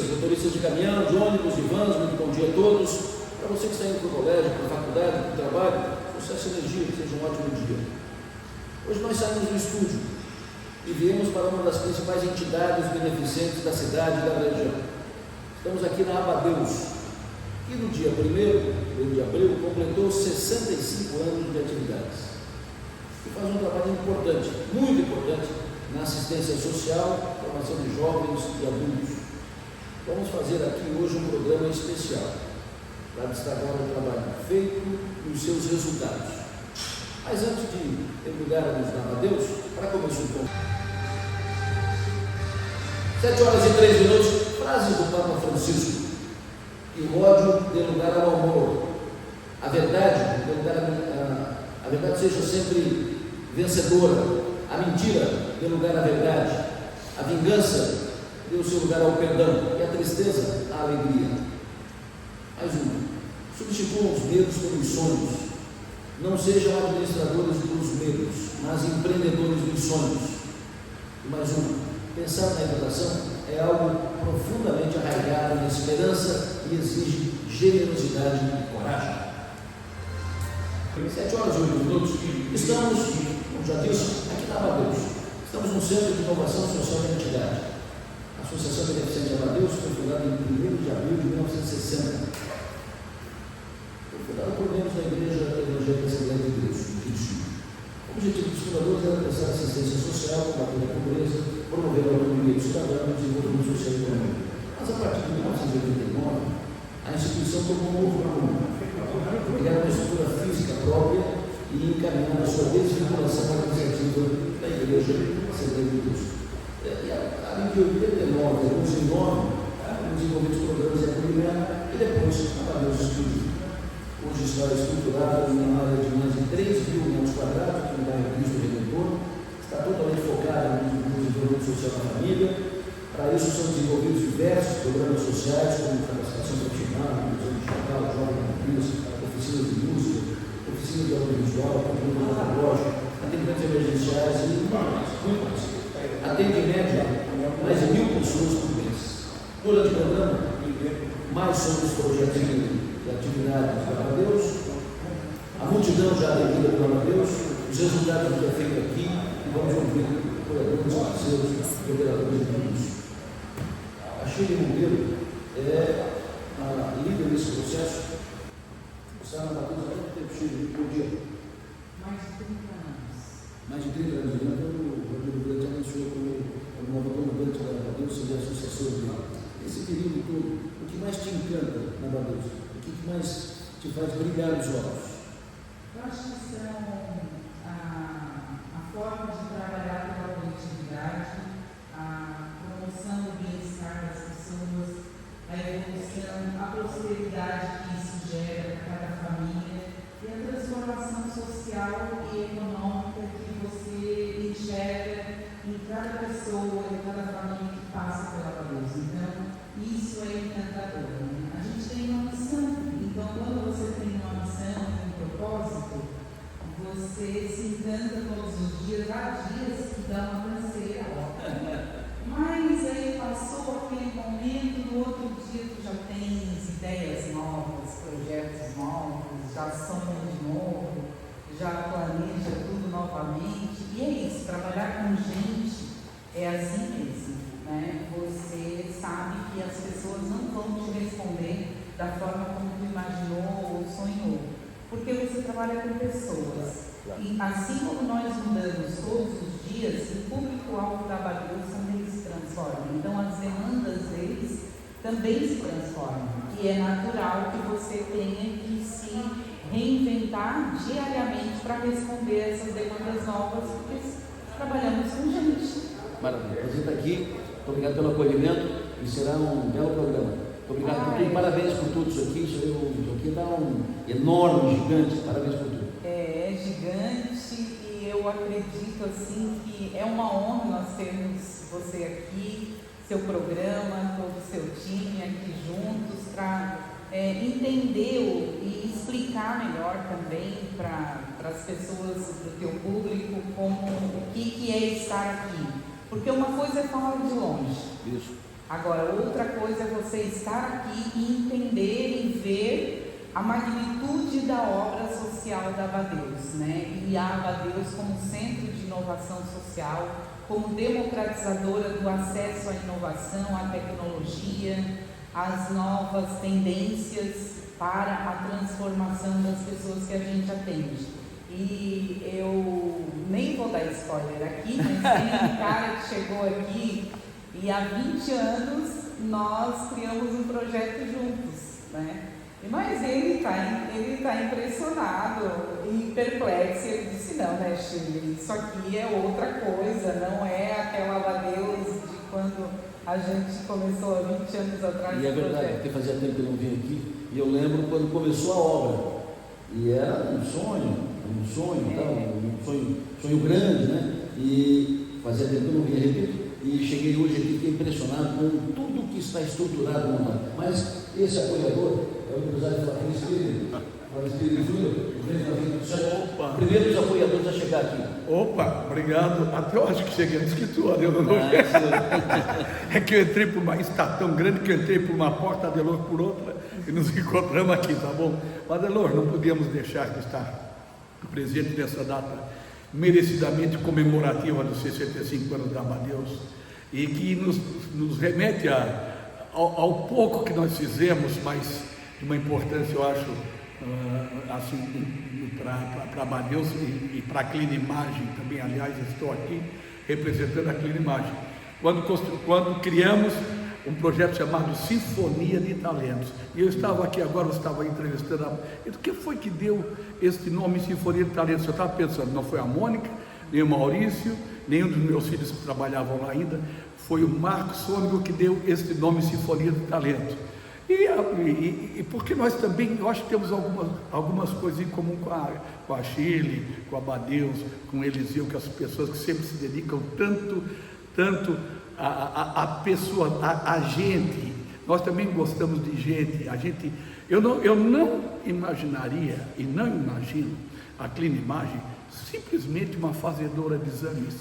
motoristas de caminhão, de ônibus, de vans, muito bom dia a todos. Para você que está indo para o colégio, para a faculdade, para o trabalho, sucesso e energia, que seja um ótimo dia. Hoje nós saímos do estúdio e viemos para uma das principais entidades beneficentes da cidade e da região. Estamos aqui na Abadeus, que no dia 1º de abril completou 65 anos de atividades. E faz um trabalho importante, muito importante, na assistência social, formação de jovens e adultos. Vamos fazer aqui hoje um programa especial para destacar o trabalho feito e os seus resultados. Mas antes de mergulharmos na Abadeus, para começar um pouco. 7h03, frases do Papa Francisco. Que o ódio dê lugar ao amor. A verdade seja sempre vencedora. A mentira dê lugar à verdade. A vingança dê o seu lugar ao perdão. E a tristeza à alegria. Mais uma. Substituam os medos pelos sonhos. Não sejam administradores dos medos, mas empreendedores dos sonhos. E mais uma. Pensar na educação é algo profundamente arraigado na esperança e exige generosidade e coragem. 7h08. Estamos, como já disse, aqui na Abadeus. Estamos no Centro de Inovação Social da entidade. A Associação Beneficente Abadeus foi fundada em 1º de abril de 1960. Foi fundada por membros da Igreja Evangélica Assembleia de Deus, no Rio de Janeiro. O objetivo dos fundadores era prestar assistência social, combater a pobreza, promover a autonomia do cidadão e o desenvolvimento social e econômico. Mas a partir de 1989, a instituição tomou um novo rumo, criar uma estrutura física própria e encaminhar a sua desvinculação à iniciativa da Igreja Assembleia de Deus. Ali de 89 a 2009, desenvolvemos programas de acolhimento e depois trabalhamos o estudo. Hoje está estruturado em uma área de mais de 3.000 metros quadrados, que dá em Cristo Redentor, está totalmente focada no desenvolvimento social da família. Para isso são desenvolvidos diversos programas sociais, como capacitação profissional, inclusão digital, jovem aprendiz, oficinas de música, oficinas de audiovisual, controle tecnológico, atendimentos emergenciais e muito mais. Atende em média mais de 1.000 pessoas por mês. Durante o programa, mais sobre os projetos de atividade para Deus, a multidão já aderida para Deus, os resultados do que é feito aqui, e vamos ouvir curadores, parceiros, operadores de mundo. A Sheila Monteiro é a líder desse processo. Está na Abadeus há quanto tempo, Sheila? Bom dia. Mais de 30 anos. Mais de 30 anos. O Rodrigo Grande anunciou como nova comandante da Abadeus, seria a sucessora de lá. Esse período todo, o que mais te encanta na Abadeus? O que mais te faz brilhar os olhos? Eu acho que são a forma de trabalhar pela coletividade, a promoção do bem-estar das pessoas, a evolução, a prosperidade que isso gera para cada família e a transformação social e econômica que você enxerga em cada pessoa, em cada família que passa pela Abadeus. Então, isso é encantador. Né? A gente tem uma missão, então quando você tem uma missão, um propósito, você se encanta todos os dias. Há dias que dá uma canseira, mas aí passou aquele momento, no outro dia tu já tens ideias novas, projetos novos, já sonha de novo, já planeja tudo novamente. E é isso, trabalhar com gente é assim mesmo, né? Você sabe que as pessoas não vão te responder da forma como tu imaginou ou sonhou, porque você trabalha com pessoas. E assim como nós mudamos todos os dias, o público-alvo da Abadeus também se transforma. Então as demandas deles também se transformam. E é natural que você tenha que se reinventar diariamente para responder essas demandas novas, porque trabalhamos com gente. Maravilha. A gente está aqui. Muito obrigado pelo acolhimento e será um belo programa. Muito obrigado por tudo. Parabéns por tudo isso aqui. Isso aqui dá um enorme, gigante. Parabéns por tudo. É gigante e eu acredito assim que é uma honra nós termos você aqui, seu programa, todo o seu time aqui juntos para entender e explicar melhor também para as pessoas do teu público o que é estar aqui. Porque uma coisa é falar de longe. Isso. Agora, outra coisa é você estar aqui e entender e ver a magnitude da obra social da Abadeus, né? E a Abadeus como centro de inovação social, como democratizadora do acesso à inovação, à tecnologia, às novas tendências para a transformação das pessoas que a gente atende. E eu nem vou dar spoiler aqui, mas tem um cara que chegou aqui e há 20 anos nós criamos um projeto juntos, né? Mas ele tá impressionado e perplexo. Ele disse: não, né, Shirley, isso aqui é outra coisa, não é aquela Abadeus de quando a gente começou há 20 anos atrás. E é verdade, porque fazia tempo que eu não vim aqui, e eu lembro quando começou a obra, e era um sonho grande, né? E fazia tempo que eu não vinha, repito, e cheguei hoje aqui, fiquei impressionado com tudo que está estruturado no mar. Mas esse apoiador é o empresário Flávio Júnior, o primeiro dos apoiadores a chegar aqui. Opa, obrigado. Até eu acho que cheguei antes que tu, Adelor. É que eu entrei por uma está tão grande que eu entrei por uma porta, Adelor por outra, e nos encontramos aqui, tá bom? Mas, Adelor, não podíamos deixar de estar presente nessa data merecidamente comemorativa dos 65 anos da Abadeus, e que nos remete ao pouco que nós fizemos, mas de uma importância, eu acho, assim, para Abadeus e para a Clinimagem também. Aliás, estou aqui representando a Clinimagem. Quando criamos um projeto chamado Sinfonia de Talentos, e eu estava aqui agora, eu estava entrevistando o que foi que deu este nome Sinfonia de Talentos? Eu estava pensando, não foi a Mônica, nem o Maurício, nenhum dos meus filhos que trabalhavam lá ainda, foi o Marcos Sônico que deu este nome Sinfonia de Talentos. E porque nós também, eu acho que temos algumas coisas em comum com a Shirley, com a Abadeus, com o Eliseu, que as pessoas que sempre se dedicam tanto a pessoa, a gente. Nós também gostamos de gente. Eu não imaginaria e não imagino a Clinimagem simplesmente uma fazedora de exames.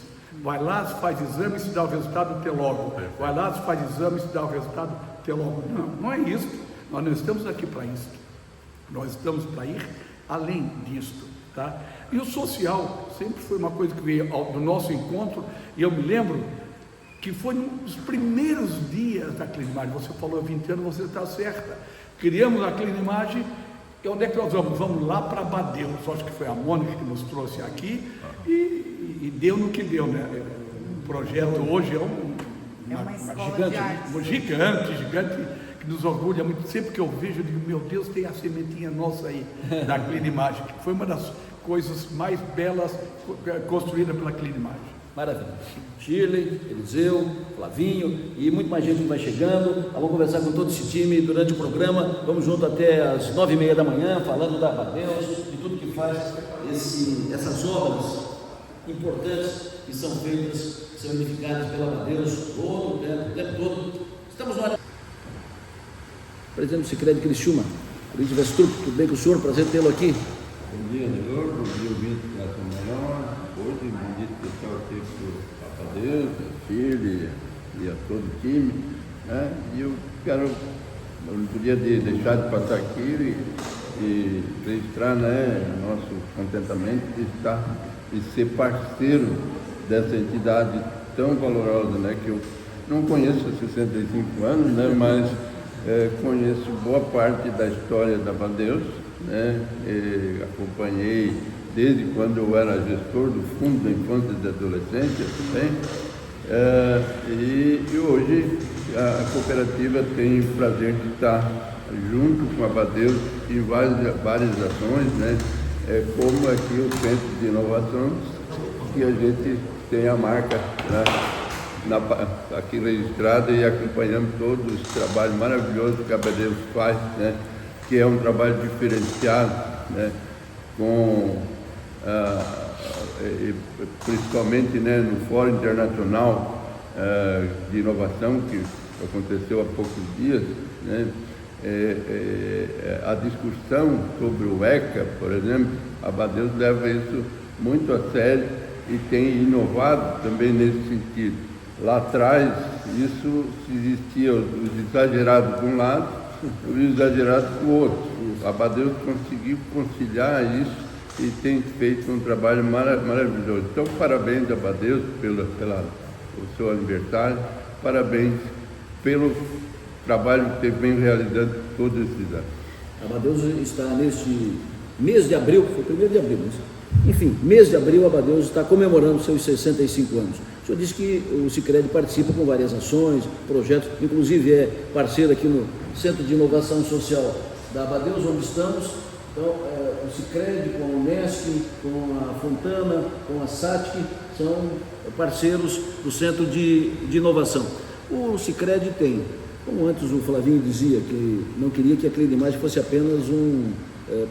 Vai lá, faz exame, se dá o resultado, até logo. Vai lá, faz exame, se dá o resultado, até logo. Não é isso. Nós não estamos aqui para isso. Nós estamos para ir além disto, tá? E o social sempre foi uma coisa que veio do nosso encontro, e eu me lembro que foi nos primeiros dias da Clinimagem. Você falou 20 anos, você está certa. Criamos a Clinimagem, e onde é que nós vamos? Vamos lá para Abadeus. Acho que foi a Mônica que nos trouxe aqui, e deu no que deu, né? O projeto hoje é uma escola gigante, de artes. gigante, que nos orgulha muito. Sempre que eu vejo, eu digo, meu Deus, tem a sementinha nossa aí, da Clinimagem, que foi uma das coisas mais belas construídas pela Clinimagem. Maravilha. Shirley, Eliseu, Flavinho e muito mais gente que vai chegando. Vamos conversar com todo esse time durante o programa. Vamos junto até as 9h30 da manhã, falando da Abadeus e tudo que faz essas obras importantes que são feitas, que são edificadas pela Abadeus todo o tempo todo. Estamos no presidente do Sicredi Criciúma, Luiz Vestrup, tudo bem com o senhor? Prazer tê-lo aqui. Bom dia, Adelor. Bom dia, ouvinte da Camarão. Hoje, bom dia especial aqui para a Abadeus, a Shirley e a todo o time, né? E eu não podia deixar de passar aqui e registrar, né, nosso contentamento de ser parceiro dessa entidade tão valorosa, né, que eu não conheço há 65 anos, né, mas conheço boa parte da história da Abadeus, né, acompanhei desde quando eu era gestor do Fundo da Infância e da Adolescência também, e hoje a cooperativa tem o prazer de estar junto com a Abadeus em várias ações, né, como aqui o Centro de Inovação, que a gente tem a marca, né, aqui registrada, e acompanhamos todo esse trabalho maravilhoso que a Abadeus faz, né, que é um trabalho diferenciado, né, principalmente, né, no Fórum Internacional de Inovação, que aconteceu há poucos dias, né, a discussão sobre o ECA, por exemplo, a Abadeus leva isso muito a sério e tem inovado também nesse sentido. Lá atrás, Isso existia os exagerados de um lado e os exagerados do outro. O Abadeus conseguiu conciliar isso e tem feito um trabalho maravilhoso. Então, parabéns, Abadeus, pelo seu aniversário, parabéns pelo trabalho que vem realizando todos esses anos. Abadeus está neste mês de abril, foi o 1º de abril, enfim, mês de abril, Abadeus está comemorando seus 65 anos. O senhor disse que o Sicredi participa com várias ações, projetos, inclusive é parceiro aqui no Centro de Inovação Social da Abadeus, onde estamos. Então, o Sicredi com a Unesc, com a Fontana, com a SATIC, são parceiros do Centro de Inovação. O Sicredi tem, como antes o Flavinho dizia, que não queria que a Clinimagem fosse apenas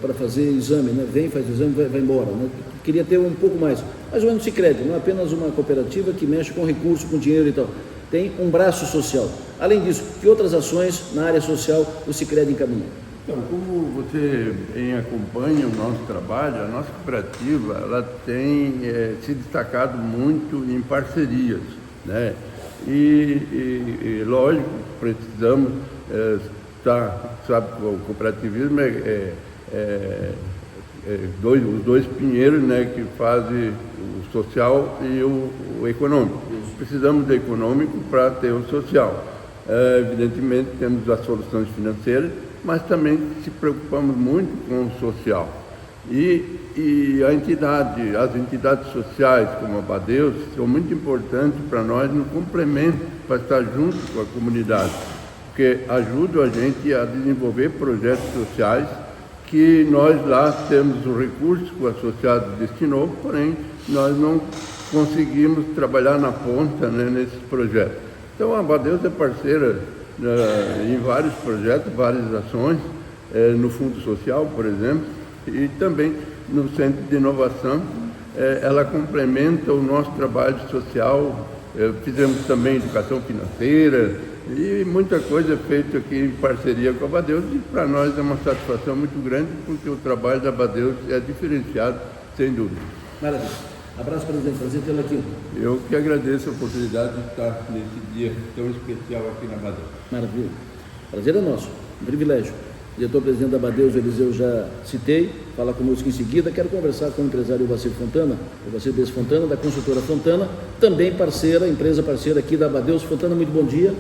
para fazer exame, né? Vem, faz exame, vai embora, né? Queria ter um pouco mais, mas o menos Sicredi não é apenas uma cooperativa que mexe com recurso, com dinheiro e tal, tem um braço social. Além disso, que outras ações na área social o Sicredi encaminha? Então, como você bem acompanha o nosso trabalho, a nossa cooperativa ela tem se destacado muito em parcerias, né? E lógico, precisamos sabe, o cooperativismo os dois pinheiros, né, que fazem o social e o econômico. Precisamos do econômico para ter o social. Evidentemente temos as soluções financeiras, mas também se preocupamos muito com o social. E as entidades sociais, como a Abadeus, são muito importantes para nós no complemento, para estar junto com a comunidade, porque ajudam a gente a desenvolver projetos sociais que nós lá temos o recurso que o associado destinou, porém nós não conseguimos trabalhar na ponta, né, nesses projetos. Então a Abadeus é parceira em vários projetos, várias ações, no Fundo Social, por exemplo, e também no Centro de Inovação. Ela complementa o nosso trabalho social. Fizemos também educação financeira e muita coisa feita aqui em parceria com a Abadeus, e para nós é uma satisfação muito grande, porque o trabalho da Abadeus é diferenciado, sem dúvida. Maravilha. Abraço, presidente. Prazer tê-lo aqui. Eu que agradeço a oportunidade de estar nesse dia tão especial aqui na Abadeus. Maravilha. Prazer é nosso, um privilégio. Diretor-presidente da Abadeus, Eliseu, já citei, fala conosco em seguida. Quero conversar com o empresário Vacir Fontana, o Vacir Bess Fontana, da consultora Fontana, também parceira, empresa parceira aqui da Abadeus. Fontana, muito bom dia.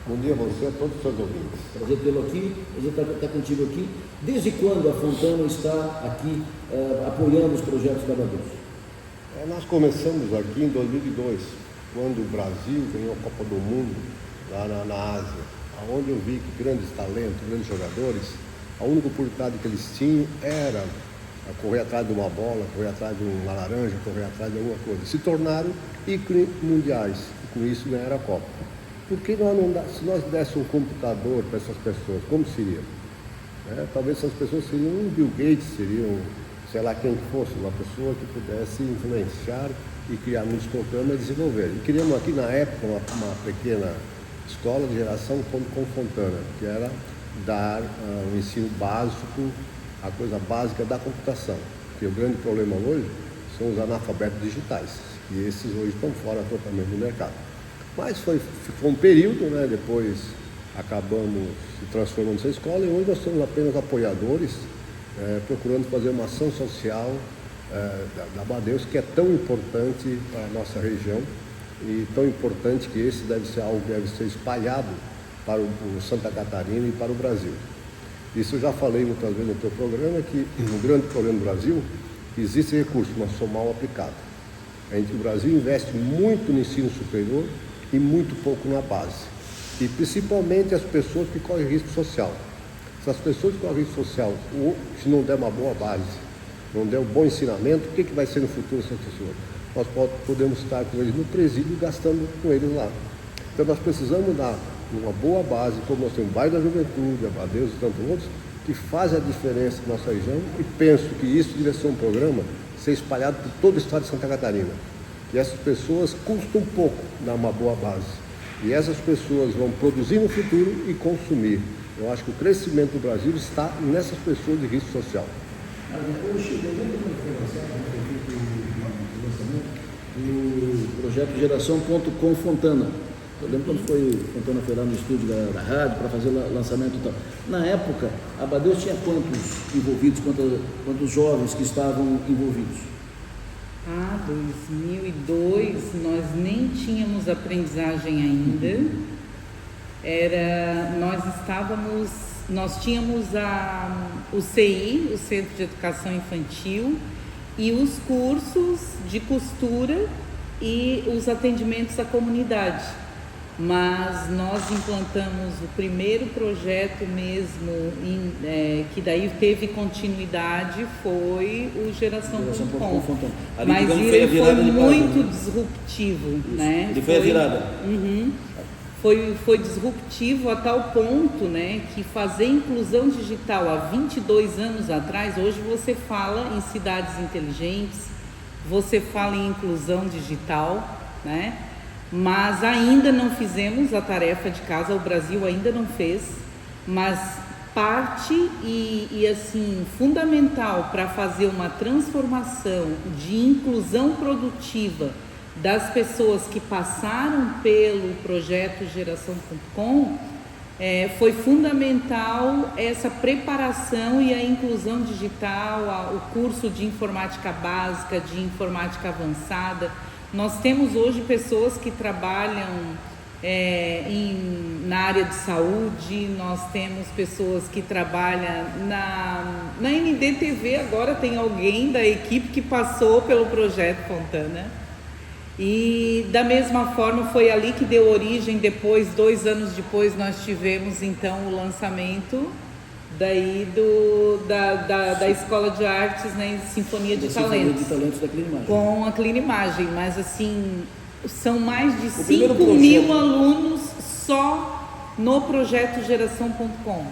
Bom dia a você e a todos os seus ouvintes. Prazer tê-lo aqui, prazer estar contigo aqui. Desde quando a Fontana está aqui apoiando os projetos da Abadeus? Nós começamos aqui em 2002, quando o Brasil ganhou a Copa do Mundo lá na Ásia, onde eu vi que grandes talentos, grandes jogadores, a única oportunidade que eles tinham era correr atrás de uma bola, correr atrás de uma laranja, correr atrás de alguma coisa. Se tornaram ícones mundiais e com isso ganharam a Copa. Por que se nós dessemos um computador para essas pessoas, como seria? Talvez essas pessoas seriam um Bill Gates, seriam, sei lá quem fosse, uma pessoa que pudesse influenciar e criar muitos programas e desenvolver. E criamos aqui na época uma pequena escola de geração com Fontana, que era dar um ensino básico, a coisa básica da computação. Porque o grande problema hoje são os analfabetos digitais, e esses hoje estão fora totalmente do mercado. Mas ficou um período, né? Depois acabamos se transformando nessa escola, e hoje nós somos apenas apoiadores, procurando fazer uma ação social da Abadeus, que é tão importante para a nossa região, e tão importante que esse deve ser algo que deve ser espalhado para o Santa Catarina e para o Brasil. Isso eu já falei muitas vezes no teu programa, que o grande problema do Brasil, existe recurso, mas são mal aplicados. O Brasil investe muito no ensino superior e muito pouco na base. E principalmente as pessoas que correm risco social. Essas pessoas que correm risco social, se não der uma boa base, não der um bom ensinamento, o que vai ser no futuro essas pessoas? Nós podemos estar com eles no presídio gastando com eles lá. Então nós precisamos dar uma boa base, como nós temos o Bairro da Juventude, Abadeus e tantos outros, que fazem a diferença na nossa região, e penso que isso deve ser um programa ser espalhado por todo o estado de Santa Catarina. E essas pessoas custam pouco dar uma boa base. E essas pessoas vão produzir no futuro e consumir. Eu acho que o crescimento do Brasil está nessas pessoas de risco social. Hoje, dentro da informação do lançamento do projeto Geração.com Fontana, Eu lembro quando Fontana foi lá no estúdio da rádio para fazer o lançamento e tal. Na época, a Abadeus tinha quantos envolvidos, quantos jovens que estavam envolvidos? 2002, nós nem tínhamos aprendizagem ainda. Nós tínhamos o CI, o Centro de Educação Infantil, e os cursos de costura e os atendimentos à comunidade. Mas nós implantamos o primeiro projeto mesmo, que daí teve continuidade, foi o Geração.com. Mas ele foi muito disruptivo, né? Ele foi a virada. Foi disruptivo a tal ponto, né, que fazer inclusão digital há 22 anos atrás, hoje você fala em cidades inteligentes, você fala em inclusão digital, né? Mas ainda não fizemos a tarefa de casa, o Brasil ainda não fez, mas parte e assim, fundamental para fazer uma transformação de inclusão produtiva das pessoas que passaram pelo projeto Geração.com, foi fundamental essa preparação e a inclusão digital, o curso de informática básica, de informática avançada. Nós temos hoje pessoas que trabalham na área de saúde, nós temos pessoas que trabalham na NDTV, agora tem alguém da equipe que passou pelo projeto Fontana. E da mesma forma foi ali que deu origem, depois, 2 anos depois, nós tivemos então o lançamento daí da Escola de Artes, né, Sinfonia de Talentos. Sinfonia de Talentos da Clinimagem. Com a Clinimagem, mas assim, são mais de 5.000 alunos só no projeto Geração.com.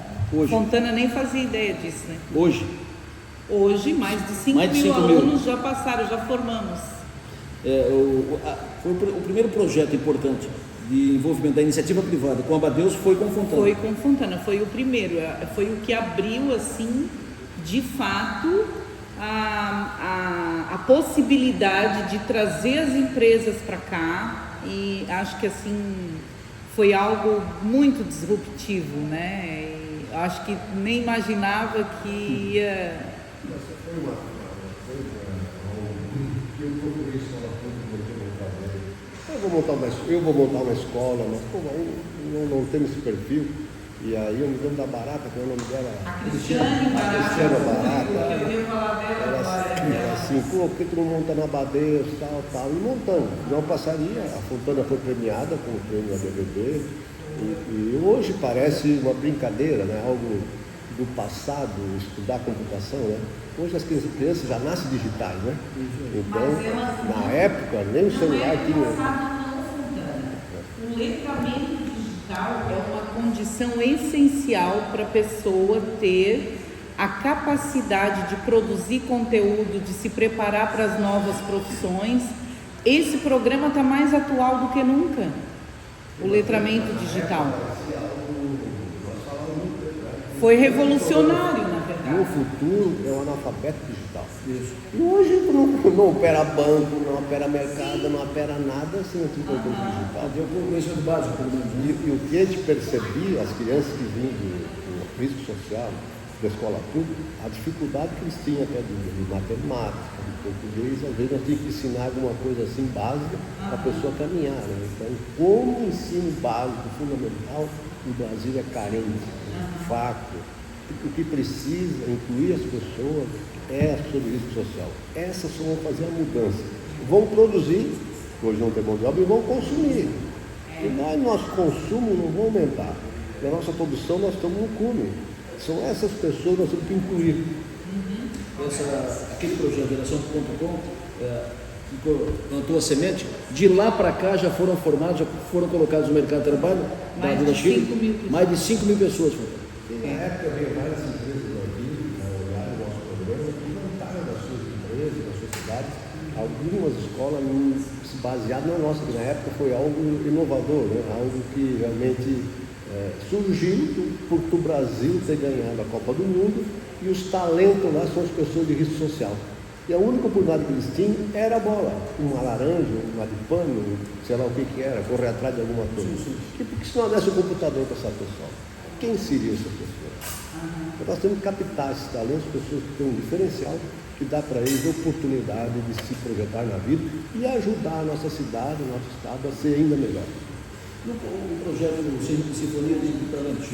Fontana nem fazia ideia disso, né? Hoje, mais de 5.000 alunos já passaram, já formamos. Foi o primeiro projeto importante de envolvimento da iniciativa privada com a Abadeus foi com Fontana. Foi com Fontana, foi o primeiro, foi o que abriu assim, de fato, a possibilidade de trazer as empresas para cá, e acho que assim foi algo muito disruptivo, né? E acho que nem imaginava que ia. Eu vou montar uma escola, mas não temos esse perfil. E aí eu me lembro da Barata, que o nome dela Cristiane Barata. Eu ia falar dela agora. Era assim, por que tu não monta na Abadeus, tal, e montando. Não passaria, a Fontana foi premiada com o prêmio ADVB, e hoje parece uma brincadeira, né? Algo do passado, estudar computação, né? Hoje as crianças já nascem digitais, né? Então, na época, nem o celular tinha. O letramento digital é uma condição essencial para a pessoa ter a capacidade de produzir conteúdo, de se preparar para as novas profissões. Esse programa está mais atual do que nunca, o letramento digital. Foi revolucionário, na verdade. No futuro é o analfabeto digital. Isso. E hoje não opera banco, não opera mercado, não opera nada sem o computador digital. Deu conhecimento básico, pelo menos. E o que a gente percebia, as crianças que vinham do risco social, da escola pública, a dificuldade que eles tinham até de matemática, de português, às vezes nós tínhamos que ensinar alguma coisa assim básica para a pessoa caminhar, né? Então, como ensino básico, fundamental, o Brasil é carente, fraco. O que precisa incluir as pessoas é sobre risco social. Essas só vão fazer a mudança. Vão produzir, hoje não tem mão de obra, e vão consumir. E nós, nosso consumo não vai aumentar. Na nossa produção nós estamos no cume. São essas pessoas que nós temos que incluir. Aquele projeto Geração.com plantou a semente, de lá para cá já foram formados, já foram colocados no mercado de trabalho da Chile, mais de 5.000 pessoas. Na época veio várias empresas aqui, olharam o nosso programa, e montaram das suas empresas, das suas cidades, algumas escolas se basearam na nossa, que na época foi algo inovador, né? Algo que realmente surgiu por o Brasil ter ganhado a Copa do Mundo, e os talentos lá são as pessoas de risco social. E a única oportunidade que eles tinham era a bola. Uma laranja, uma de pano, sei lá o que era, correr atrás de alguma coisa. Porque se não desse o computador para essa pessoa, quem seria essa pessoa? Então nós temos que captar esses talentos, pessoas que têm um diferencial, que dá para eles a oportunidade de se projetar na vida e ajudar a nossa cidade, o nosso estado a ser ainda melhor. Um projeto do Sinfonia de Talentos,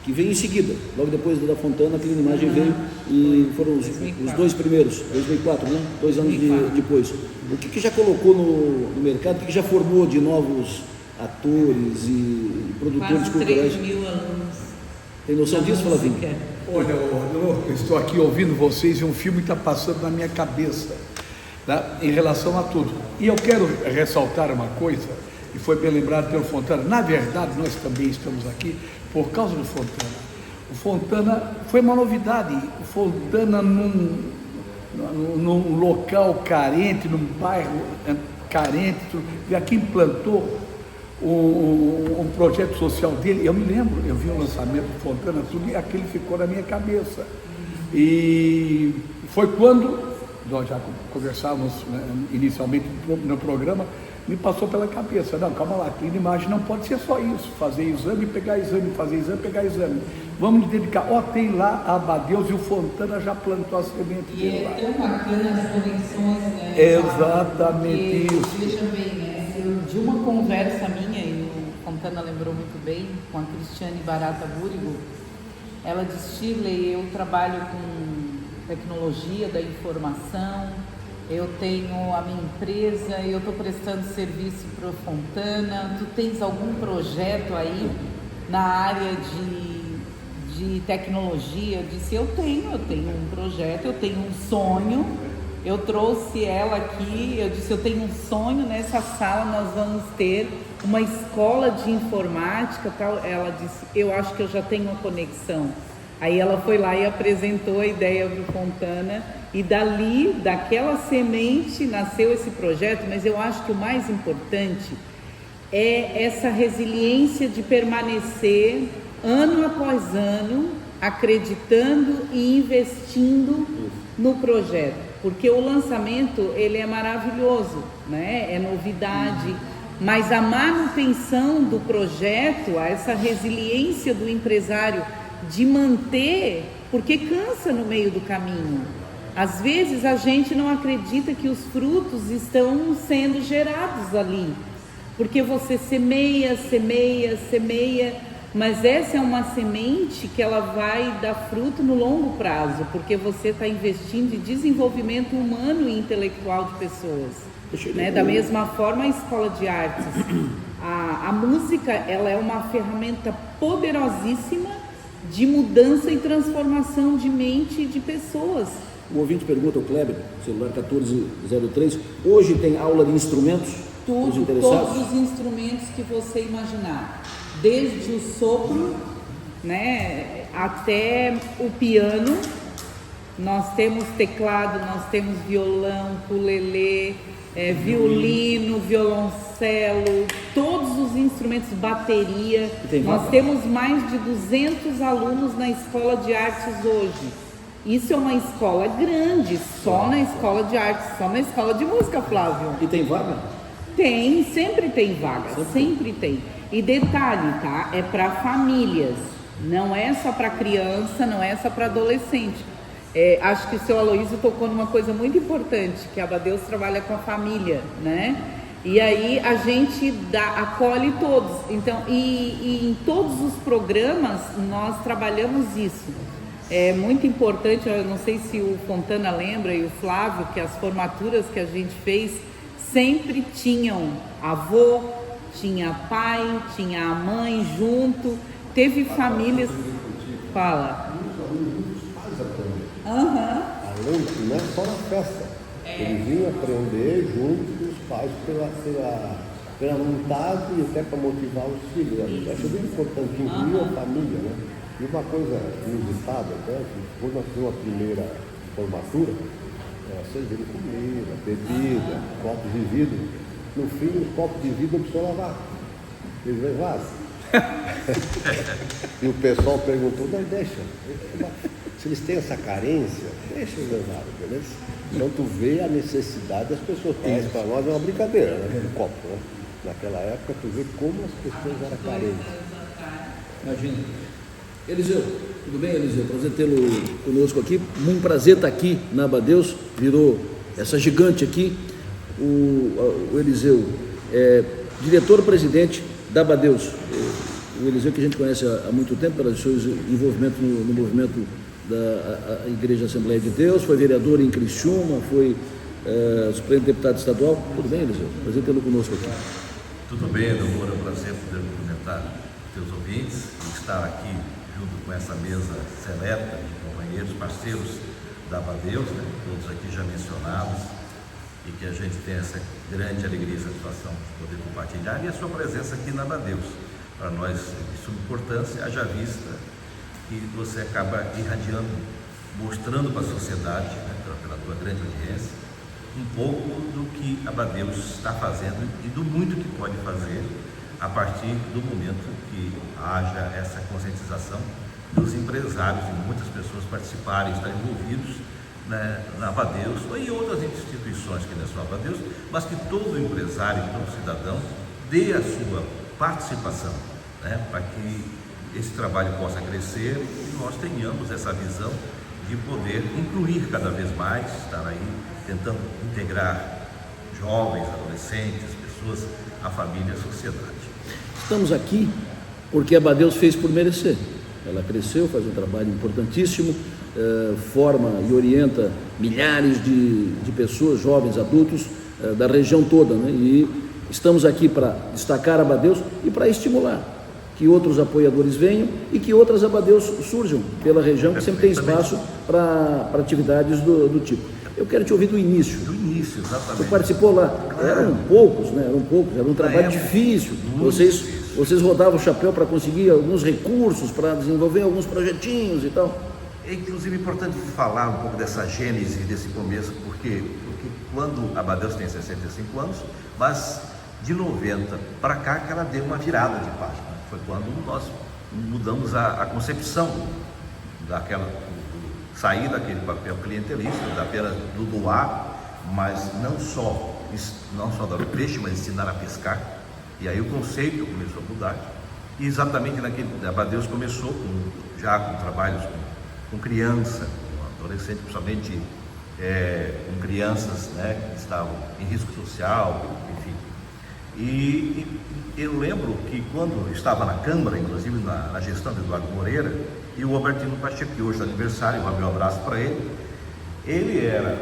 que veio em seguida, logo depois da Fontana, a Clean Imagem veio e foram os dois primeiros, 2004, né? 2 anos depois. O que já colocou no mercado, o que já formou de novos atores e produtores Quase culturais? 3.000 alunos. Tem noção disso, Flavinho? Olha, eu estou aqui ouvindo vocês e um filme está passando na minha cabeça, tá? Em relação a tudo. E eu quero ressaltar uma coisa, e foi bem lembrado pelo Fontana. Na verdade, nós também estamos aqui por causa do Fontana. O Fontana foi uma novidade. O Fontana num local carente, num bairro carente, e aqui implantou um projeto social dele. Eu me lembro, eu vi o lançamento do Fontana, tudo, e aquele ficou na minha cabeça. E foi quando nós já conversávamos, né, inicialmente no programa, me passou pela cabeça, não, calma lá, Clean Imagem não pode ser só isso, fazer exame, pegar exame, fazer exame, pegar exame. Vamos nos dedicar. Tem lá a Abadeus e o Fontana já plantou a semente E dele lá. é tão bacana as conexões, né? Exatamente Porque, isso. veja bem, né? De uma conversa minha, e o Fontana lembrou muito bem, com a Cristiane Barata Búrigo, ela disse: Shirley, eu trabalho com tecnologia da informação, eu tenho a minha empresa, eu estou prestando serviço para o Fontana, tu tens algum projeto aí na área de tecnologia? Eu disse: eu tenho um projeto, eu tenho um sonho. Eu trouxe ela aqui, eu disse: eu tenho um sonho, nessa sala nós vamos ter uma escola de informática, tal. Ela disse: eu acho que eu já tenho uma conexão. Aí ela foi lá e apresentou a ideia para o Fontana, e dali, daquela semente, nasceu esse projeto. Mas eu acho que o mais importante é essa resiliência de permanecer ano após ano, acreditando e investindo no projeto. Porque o lançamento, ele é maravilhoso, né? É novidade, mas a manutenção do projeto, essa resiliência do empresário de manter, porque cansa no meio do caminho. Às vezes a gente não acredita que os frutos estão sendo gerados ali, porque você semeia, mas essa é uma semente que ela vai dar fruto no longo prazo, porque você está investindo em desenvolvimento humano e intelectual de pessoas, né? Da mesma forma, a escola de artes, a música, ela é uma ferramenta poderosíssima de mudança e transformação de mente e de pessoas. O ouvinte pergunta ao Kleber, celular 1403, hoje tem aula de instrumentos? Tudo, todos os instrumentos que você imaginar, desde o sopro, né, até o piano. Nós temos teclado, nós temos violão, ukulele, violino, violoncelo, todos os instrumentos, bateria. Nós temos mais de 200 alunos na escola de artes hoje. Isso é uma escola grande, só na escola de artes, só na escola de música, Flávio. E tem vaga? Tem, sempre tem vaga, sempre tem. E detalhe, tá? É para famílias, não é só para criança, não é só para adolescente. Acho que o seu Aloysio tocou numa coisa muito importante, que a Abadeus trabalha com a família, né? E aí a gente acolhe todos. Então, e em todos os programas nós trabalhamos isso. É muito importante, eu não sei se o Fontana lembra e o Flávio, que as formaturas que a gente fez sempre tinham avô, tinha pai, tinha a mãe junto, teve famílias. Fala. Além, não é só na festa. Eles vinham aprender junto com os pais pela vontade e até para motivar os filhos. Eu acho bem importante incluir a família, né? E uma coisa inusitada, até, que quando nós fizemos a primeira formatura, vocês viram comida, bebida, copos de vidro. No fim, os copos de vidro não precisam lavar. Eles levaram. E o pessoal perguntou: não, deixa. Se eles têm essa carência, deixa eles levarem, beleza? Então tu vê a necessidade das pessoas. Isso para nós é uma brincadeira, né? Um copo, né? Naquela época tu vê como as pessoas eram carentes. Imagina. Eliseu, tudo bem, Eliseu? Prazer tê-lo conosco aqui. Um prazer estar aqui na Abadeus. Virou essa gigante aqui. O Eliseu é diretor-presidente da Abadeus. O Eliseu que a gente conhece há muito tempo pelos seus envolvimentos no movimento da Igreja Assembleia de Deus, foi vereador em Criciúma, foi suplente deputado estadual. Tudo bem, Eliseu? Prazer tê-lo conosco aqui. Tudo bem, Edomoro, é um prazer poder cumprimentar teus ouvintes e estar aqui junto com essa mesa seleta de companheiros, parceiros da Abadeus, né, todos aqui já mencionados, e que a gente tem essa grande alegria e satisfação de poder compartilhar, e a sua presença aqui na Abadeus. Para nós é de suma importância, haja vista que você acaba irradiando, mostrando para a sociedade, né, pela tua grande audiência, um pouco do que a Abadeus está fazendo e do muito que pode fazer a partir do momento que haja essa conscientização dos empresários e muitas pessoas participarem, estarem envolvidos, né, na Abadeus ou em outras instituições que não é só a Abadeus, mas que todo empresário, todo cidadão dê a sua participação, né, para que esse trabalho possa crescer e nós tenhamos essa visão de poder incluir cada vez mais, estar aí tentando integrar jovens, adolescentes, pessoas, a família, a sociedade. Estamos aqui porque a Abadeus fez por merecer. Ela cresceu, faz um trabalho importantíssimo, forma e orienta milhares de pessoas, jovens, adultos, da região toda, né? E estamos aqui para destacar a Abadeus e para estimular que outros apoiadores venham e que outras Abadeus surjam pela região, que sempre tem espaço para atividades do tipo. Eu quero te ouvir do início. Do início, exatamente. Você participou lá, eram poucos, né? Era um trabalho difícil. Vocês rodavam o chapéu para conseguir alguns recursos, para desenvolver alguns projetinhos e tal. É inclusive importante falar um pouco dessa gênese, desse começo, porque quando a Abadeus tem 65 anos, mas de 90 para cá que ela deu uma virada de página. Foi quando nós mudamos a concepção daquela, sair daquele papel clientelista, apenas do doar, mas não só dar o peixe, mas ensinar a pescar. E aí o conceito começou a mudar. E exatamente naquele, a Abadeus começou já com trabalhos com criança, com adolescente, principalmente com crianças, né, que estavam em risco social, enfim. E eu lembro que quando estava na Câmara, inclusive na gestão do Eduardo Moreira, e o Albertino Pacheco, que hoje está aniversário, um abraço para ele, ele era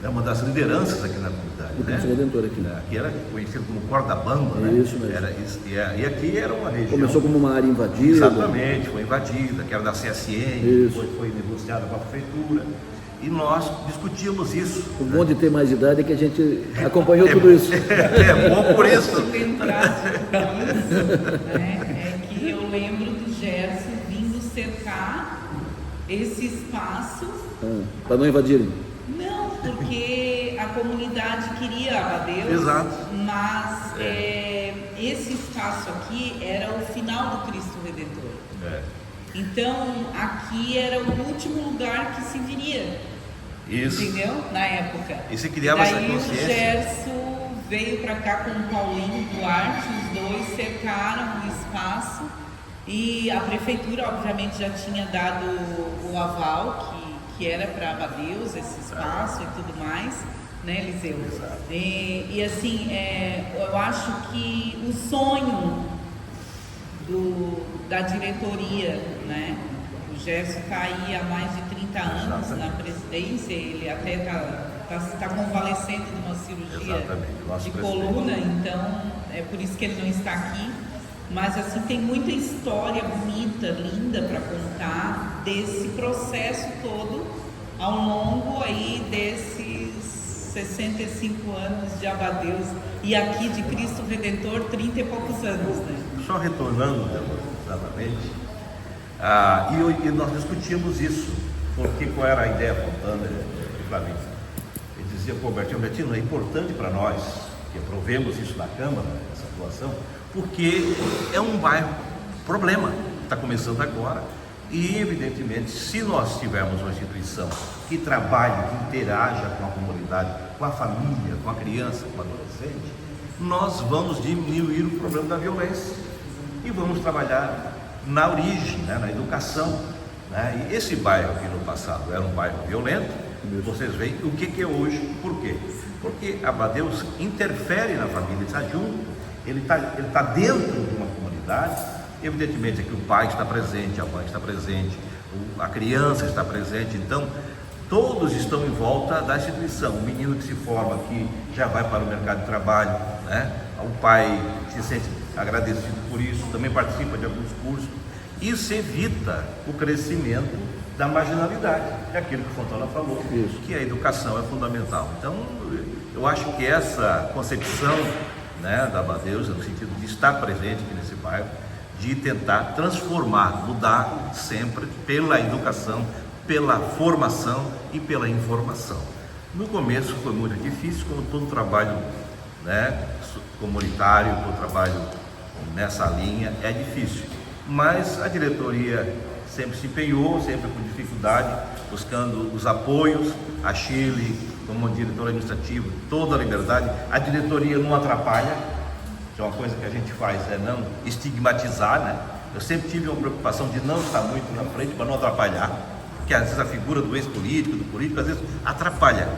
uma das lideranças aqui na comunidade, o Cristo Redentor aqui. Que era conhecido como Corda-Bamba, né? Isso mesmo. E aqui era uma região... Começou como uma área invadida. Exatamente, foi invadida, que era da CSN, depois foi negociada com a prefeitura, e nós discutimos isso. O bom de ter mais idade é que a gente acompanhou tudo isso. É bom por isso. Bem prático para isso, né? É que eu lembro do Gerson vindo cercar esse espaço. Para não invadirem. Não, porque a comunidade queria Abadeus. Exato. Mas esse espaço aqui era o final do Cristo Redentor. Então aqui era o último lugar que se viria. Isso. Entendeu? Na época. E se criava essa consciência. O Gerson veio para cá com o Paulinho Duarte, os dois cercaram o espaço e a prefeitura obviamente já tinha dado o aval que era para Abadeus esse espaço e tudo mais, né, Eliseu? E assim, eu acho que o sonho da diretoria, né? O Gerson está aí há mais de 30 anos na presidência, ele até está convalescendo de uma cirurgia de coluna, então é por isso que ele não está aqui. Mas assim, tem muita história bonita, linda para contar desse processo todo ao longo aí desses 65 anos de Abadeus e aqui de Cristo Redentor 30 e poucos anos, né? Só retornando, exatamente, e nós discutimos isso, porque qual era a ideia apontando de Flavinho? Ele dizia, pô, Bertino, é importante para nós que aprovemos isso na Câmara, essa atuação, porque é um bairro problema, está começando agora, E, evidentemente, se nós tivermos uma instituição que trabalhe, que interaja com a comunidade, com a família, com a criança, com o adolescente, nós vamos diminuir o problema da violência e vamos trabalhar na origem, né, na educação, né? E esse bairro aqui no passado era um bairro violento, vocês veem o que é hoje. Por quê? Porque Abadeus interfere na família, ele está junto, ele está dentro de uma comunidade. Evidentemente aqui o pai está presente, a mãe está presente, a criança está presente, então todos estão em volta da instituição. O menino que se forma aqui já vai para o mercado de trabalho, né? O pai se sente agradecido por isso, também participa de alguns cursos. Isso evita o crescimento da marginalidade, é aquilo que o Fontana falou, que a educação é fundamental. Então, eu acho que essa concepção, né, da Abadeus, no sentido de estar presente aqui nesse bairro, de tentar transformar, mudar sempre pela educação, pela formação e pela informação. No começo foi muito difícil, como todo trabalho, né, comunitário, todo trabalho nessa linha é difícil, mas a diretoria sempre se empenhou, sempre com dificuldade, buscando os apoios, a Chile, como diretor administrativo, toda a liberdade, a diretoria não atrapalha, que é uma coisa que a gente faz, é não estigmatizar, né? Eu sempre tive uma preocupação de não estar muito na frente para não atrapalhar, porque às vezes a figura do ex-político, do político, às vezes atrapalha.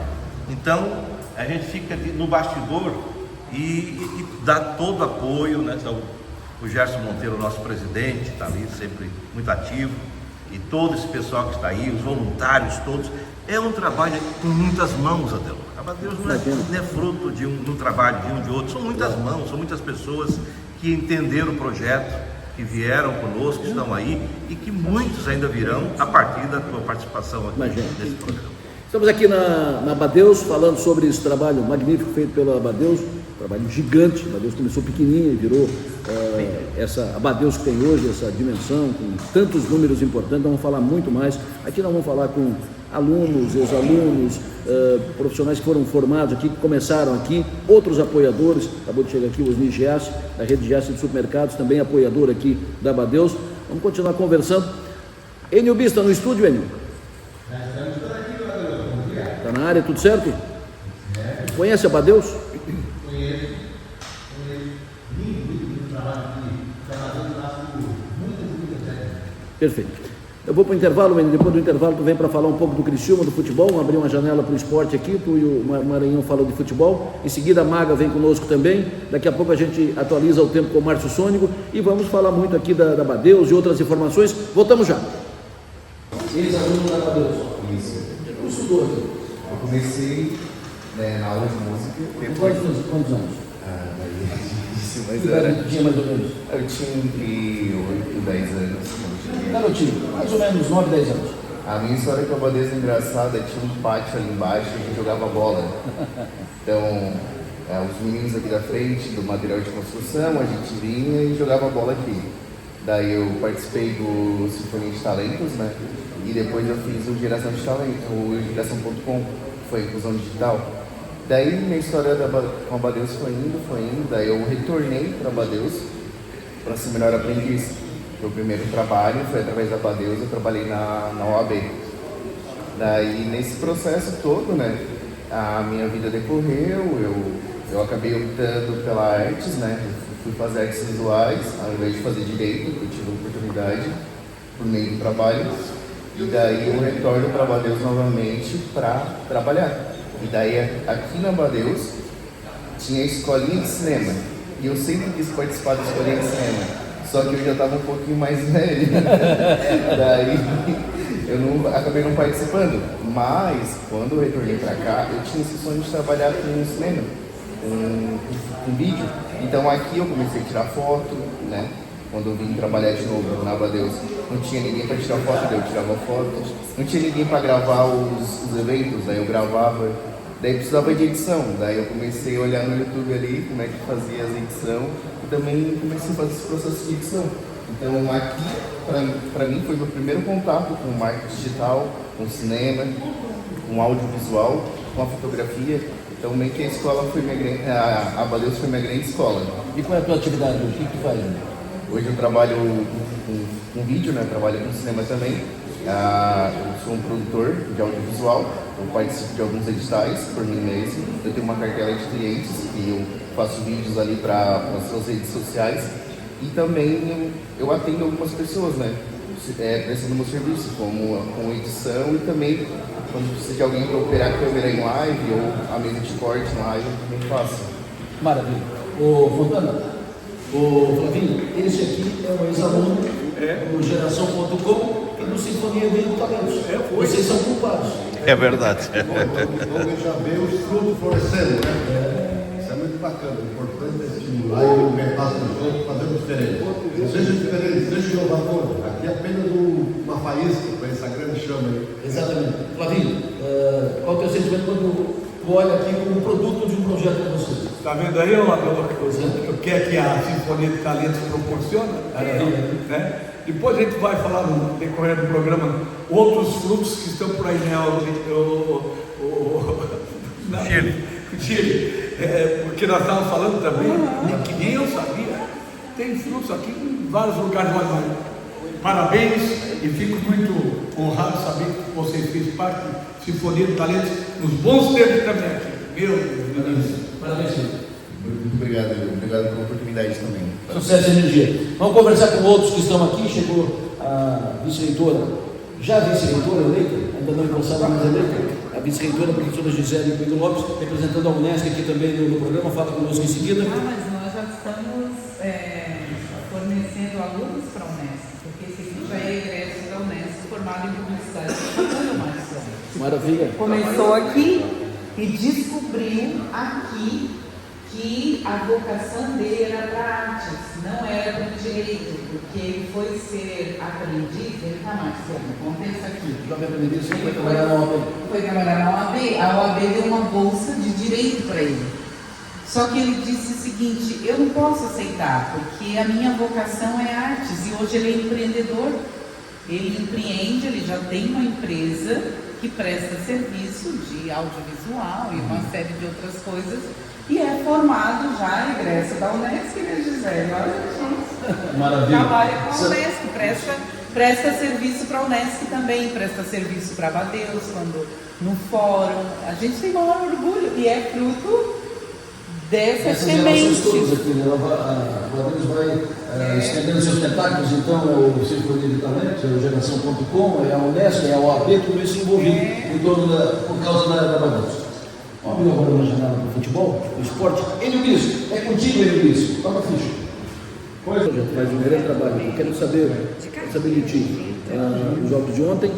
Então, a gente fica no bastidor e dá todo apoio, né? Então, o Gerson Monteiro, nosso presidente, está ali sempre muito ativo, e todo esse pessoal que está aí, os voluntários todos, é um trabalho com muitas mãos, Adelor. Abadeus não é fruto de um trabalho de um de outro, são muitas mãos, são muitas pessoas que entenderam o projeto, que vieram conosco, estão aí, e que muitos ainda virão a partir da tua participação aqui nesse programa. Estamos aqui na Abadeus falando sobre esse trabalho magnífico feito pela Abadeus, trabalho gigante. A Abadeus começou pequenininha e virou essa Abadeus que tem hoje, essa dimensão, com tantos números importantes. Nós vamos falar muito mais. Aqui nós vamos falar com alunos, ex-alunos, profissionais que foram formados aqui, que começaram aqui, outros apoiadores. Acabou de chegar aqui o Osni Giassi, da rede Giassi de supermercados, também apoiador aqui da Abadeus. Vamos continuar conversando. Enio Bista no estúdio, Enio? Está na área, tudo certo? Conhece a Abadeus? Conheço muito trabalho aqui, está fazendo lá muita gente. Perfeito. Eu vou para o intervalo, Enio. Depois do intervalo tu vem para falar um pouco do Criciúma, do futebol. Vamos abrir uma janela para o esporte aqui, tu e o Maranhão falam de futebol. Em seguida a Maga vem conosco também. Daqui a pouco a gente atualiza o tempo com o Márcio Sônico e vamos falar muito aqui da Abadeus e outras informações. Voltamos já. Ex-aluno da Abadeus. Isso. Como estudou aqui? Eu comecei na aula de música. Quantos anos? Daí é difícil, mas Que idade tinha mais ou menos? eu tinha entre 8 e 10 anos. Garotinho, mais ou menos 9, 10 anos. A minha história com a Abadeus é engraçada, tinha um pátio ali embaixo que a gente jogava bola. Então, os meninos aqui da frente, do material de construção, a gente vinha e jogava bola aqui. Daí eu participei do Sinfonia de Talentos, né? E depois eu fiz o Geração de Talento, o Geração.com, que foi a inclusão digital. Daí minha história com a Abadeus foi indo, daí eu retornei para a Abadeus para ser melhor aprendiz. Meu primeiro trabalho foi através da Abadeus, eu trabalhei na OAB. Daí nesse processo todo, né, a minha vida decorreu, eu acabei optando pela artes, né, fui fazer artes visuais, ao invés de fazer direito, eu tive a oportunidade por meio do trabalho. E daí eu retorno para a Abadeus novamente para trabalhar. E daí aqui na Abadeus tinha a escolinha de cinema. E eu sempre quis participar da escolinha de cinema. Só que eu já estava um pouquinho mais velho. Daí eu acabei não participando. Mas quando eu retornei para cá, eu tinha esse sonho de trabalhar com cinema, com vídeo. Então aqui eu comecei a tirar foto, né? Quando eu vim trabalhar de novo na Abadeus, não tinha ninguém para tirar foto, daí eu tirava fotos. Não tinha ninguém para gravar os eventos, daí eu gravava. Daí precisava de edição, daí eu comecei a olhar no YouTube ali como é que fazia as edições e também comecei a fazer esse processo de edição. Então aqui, para mim, foi meu primeiro contato com marketing digital, com cinema, com audiovisual, com a fotografia. Então meio que a escola foi a Abadeus foi minha grande escola. E qual é a tua atividade? O que tu faz? Hoje eu trabalho com vídeo, né? Trabalho com cinema também. Eu sou um produtor de audiovisual, eu participo de alguns editais por mim mesmo. Eu tenho uma cartela de clientes e eu faço vídeos ali para as suas redes sociais. E também eu atendo algumas pessoas, né? Prestando meu serviço, como com edição e também quando precisa de alguém para operar a câmera em live ou a mesa de corte em live, eu também faço. Maravilha. Ô Fontana, ô Flavinho, esse aqui é um ex-aluno do Geração.com e do Sinfonia de Talentos. Vocês são culpados. É verdade. Então já vê os frutos florescendo, né? Isso é muito bacana. O importante é estimular e aumentar as pessoas fazendo diferente. Seja diferente, seja inovador. Aqui é apenas uma faísca para essa grande chama aí. Exatamente. Flavinho, qual é o teu sentimento quando tu olha aqui como produto de um projeto com você? Está vendo aí, o que é que a Sinfonia de Talentos proporciona? Né? Depois a gente vai falar no decorrer do programa outros frutos que estão por aí, né? Chile. Porque nós estávamos falando também, que nem eu sabia, tem frutos aqui em vários lugares. Parabéns e fico muito honrado de saber que vocês fez parte da Sinfonia de Talentos nos bons tempos também aqui. Meu Deus. Parabéns, senhor. Muito obrigado pela oportunidade também. Sucesso e energia. Vamos conversar com outros que estão aqui. Chegou a vice-reitora, já vice-reitora eleita, ainda não empossada, mas eleita, a vice-reitora, a professora Gisele Pedro Lopes, representando a Unesco aqui também no programa, fala conosco em seguida. Mas nós já estamos fornecendo alunos para a Unesco, porque esse aqui já é egresso da Unesco, formado em publicidade. Maravilha. Começou aqui e descobriu aqui que a vocação dele era para artes, não era para direito, porque ele foi ser aprendiz, ele está mais conta isso aqui. Jovem aprendiz, foi trabalhar na OAB. Foi trabalhar na OAB, a OAB deu uma bolsa de direito para ele. Só que ele disse o seguinte: eu não posso aceitar, porque a minha vocação é artes, e hoje ele é empreendedor. Ele empreende, ele já tem uma empresa que presta serviço de audiovisual e uma série de outras coisas, e é formado já, egresso da Unesco, né, Gisele? Olha, gente. Maravilha. Trabalha com a Unesco, presta serviço para a Unesco também, presta serviço para Abadeus, quando no fórum. A gente tem maior orgulho, e é fruto dessa semente. Aqui, né? A Abadeus vai estendendo seus tentáculos, então é o Sinfonia de Talentos, é o Geração.com, é a Unesco, é a OAB, tudo isso envolvido em torno por causa da Abadeus. Vamos abrir agora uma janela para o futebol, o esporte. Eliulis, é contigo, Eliulis. Toma a ficha. Pois, projeto faz um grande trabalho. Eu quero saber de ti. Os jogos de ontem,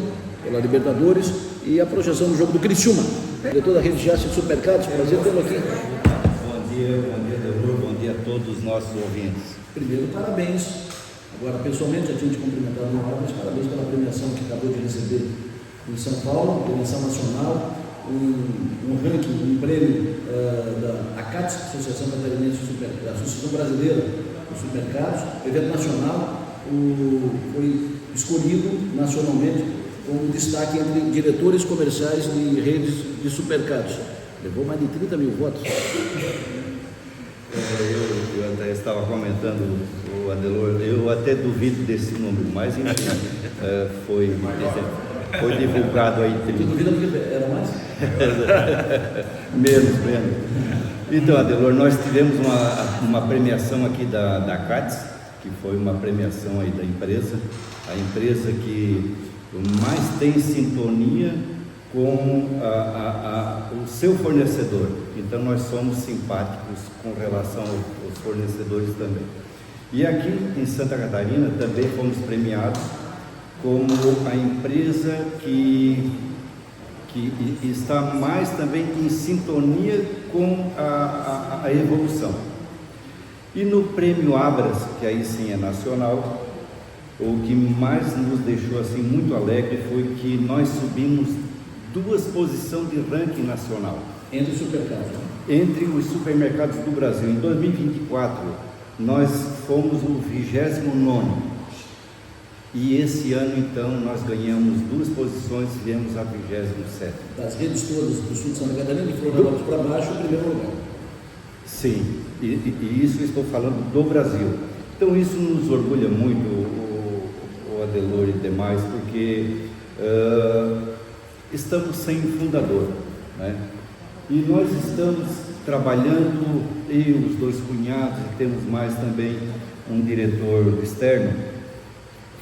pela Libertadores, e a projeção do jogo do Criciúma. Diretor da rede Giasse Supermercados, prazer tê-lo aqui. Bom dia, Delor, bom dia a todos os nossos ouvintes. Primeiro, parabéns. Agora, pessoalmente, já tinha te cumprimentado no ar, mas parabéns pela premiação que acabou de receber em São Paulo, premiação nacional. Um ranking, um prêmio da ACATS, Associação Catarinense de Supermercados, Associação Brasileira de Supermercados, evento nacional, foi escolhido nacionalmente como destaque entre diretores comerciais de redes de supermercados. Levou mais de 30 mil votos. Eu até estava comentando, o Adelor, eu até duvido desse número, mas enfim, foi divulgado aí. Você duvida porque era mais? menos. Então, Adelor, nós tivemos uma premiação aqui da CATS, que foi uma premiação aí da empresa, a empresa que mais tem sintonia com o seu fornecedor. Então, nós somos simpáticos com relação aos fornecedores também. E aqui em Santa Catarina também fomos premiados como a empresa que está mais também em sintonia com a evolução. E no Prêmio Abras, que aí sim é nacional, o que mais nos deixou assim muito alegre foi que nós subimos 2 posições de ranking nacional. Entre os supermercados. Entre os supermercados do Brasil. Em 2024, nós fomos o 29º. E esse ano, então, nós ganhamos 2 posições e viemos a 27ª. Das redes todas do sul de Santa Catarina, de Florianópolis para baixo, o primeiro lugar. Sim, e isso eu estou falando do Brasil. Então isso nos orgulha muito, o Adelor e demais, porque estamos sem fundador, né? E nós estamos trabalhando, eu, os 2 cunhados, e temos mais também um diretor externo,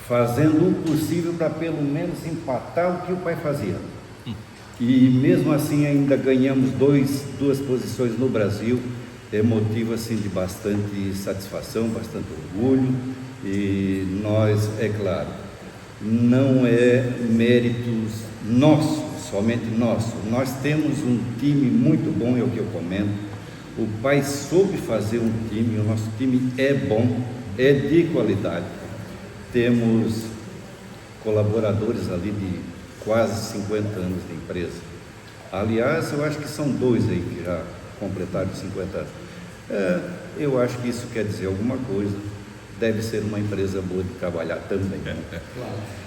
fazendo o possível para pelo menos empatar o que o pai fazia. E mesmo assim ainda ganhamos 2 posições no Brasil, é motivo assim de bastante satisfação, bastante orgulho, e nós, é claro, não é méritos nossos, somente nosso. Nós temos um time muito bom, é o que eu comento. O pai soube fazer um time, o nosso time é bom, é de qualidade. Temos colaboradores ali de quase 50 anos de empresa. Aliás, eu acho que são 2 aí que já completaram 50 anos. Eu acho que isso quer dizer alguma coisa. Deve ser uma empresa boa de trabalhar também. Né?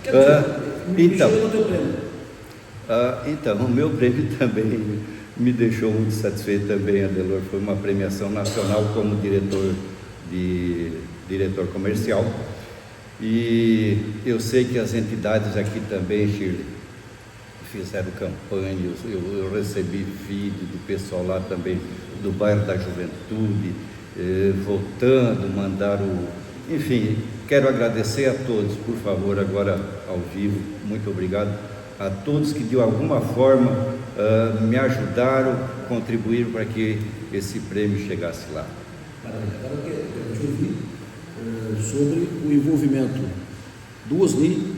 Claro. Então, Chegou no teu prêmio. Então, o meu prêmio também me deixou muito satisfeito também, Adelor. Foi uma premiação nacional como diretor comercial. E eu sei que as entidades aqui também, Shirley, fizeram campanhas. Eu recebi vídeo do pessoal lá também do bairro da Juventude, votando, mandaram. Enfim, quero agradecer a todos, por favor, agora ao vivo, muito obrigado a todos que de alguma forma me ajudaram, contribuíram para que esse prêmio chegasse lá. Maravilha. Agora eu quero te ouvir sobre o envolvimento do Osni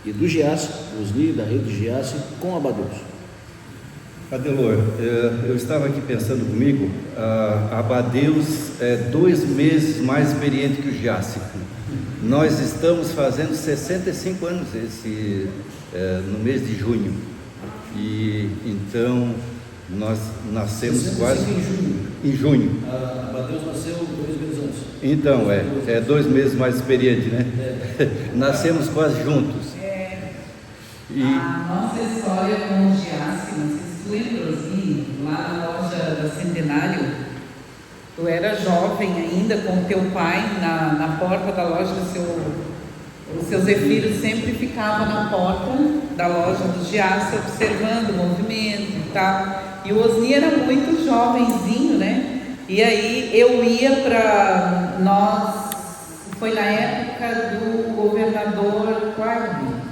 e do Giasse, do Osni, da rede Giasse, com a Abadeus. Adelor, eu estava aqui pensando comigo, a Abadeus é 2 meses mais experiente que o Giasse. Nós estamos fazendo 65 anos no mês de junho. E então nós nascemos quase em junho. A Abadeus nasceu 2 meses antes. Então, é 2 meses mais experiente, né? Nascemos quase juntos. A nossa história com o Giasse, não sei se tu lembra, assim, lá na loja da Centenário, tu era jovem ainda com teu pai na porta da loja, o seu Zefiro sempre ficava na porta da loja do Giasse observando o movimento e tal. E o Osni era muito jovenzinho, né? E aí eu ia para nós, foi na época do governador Quadri.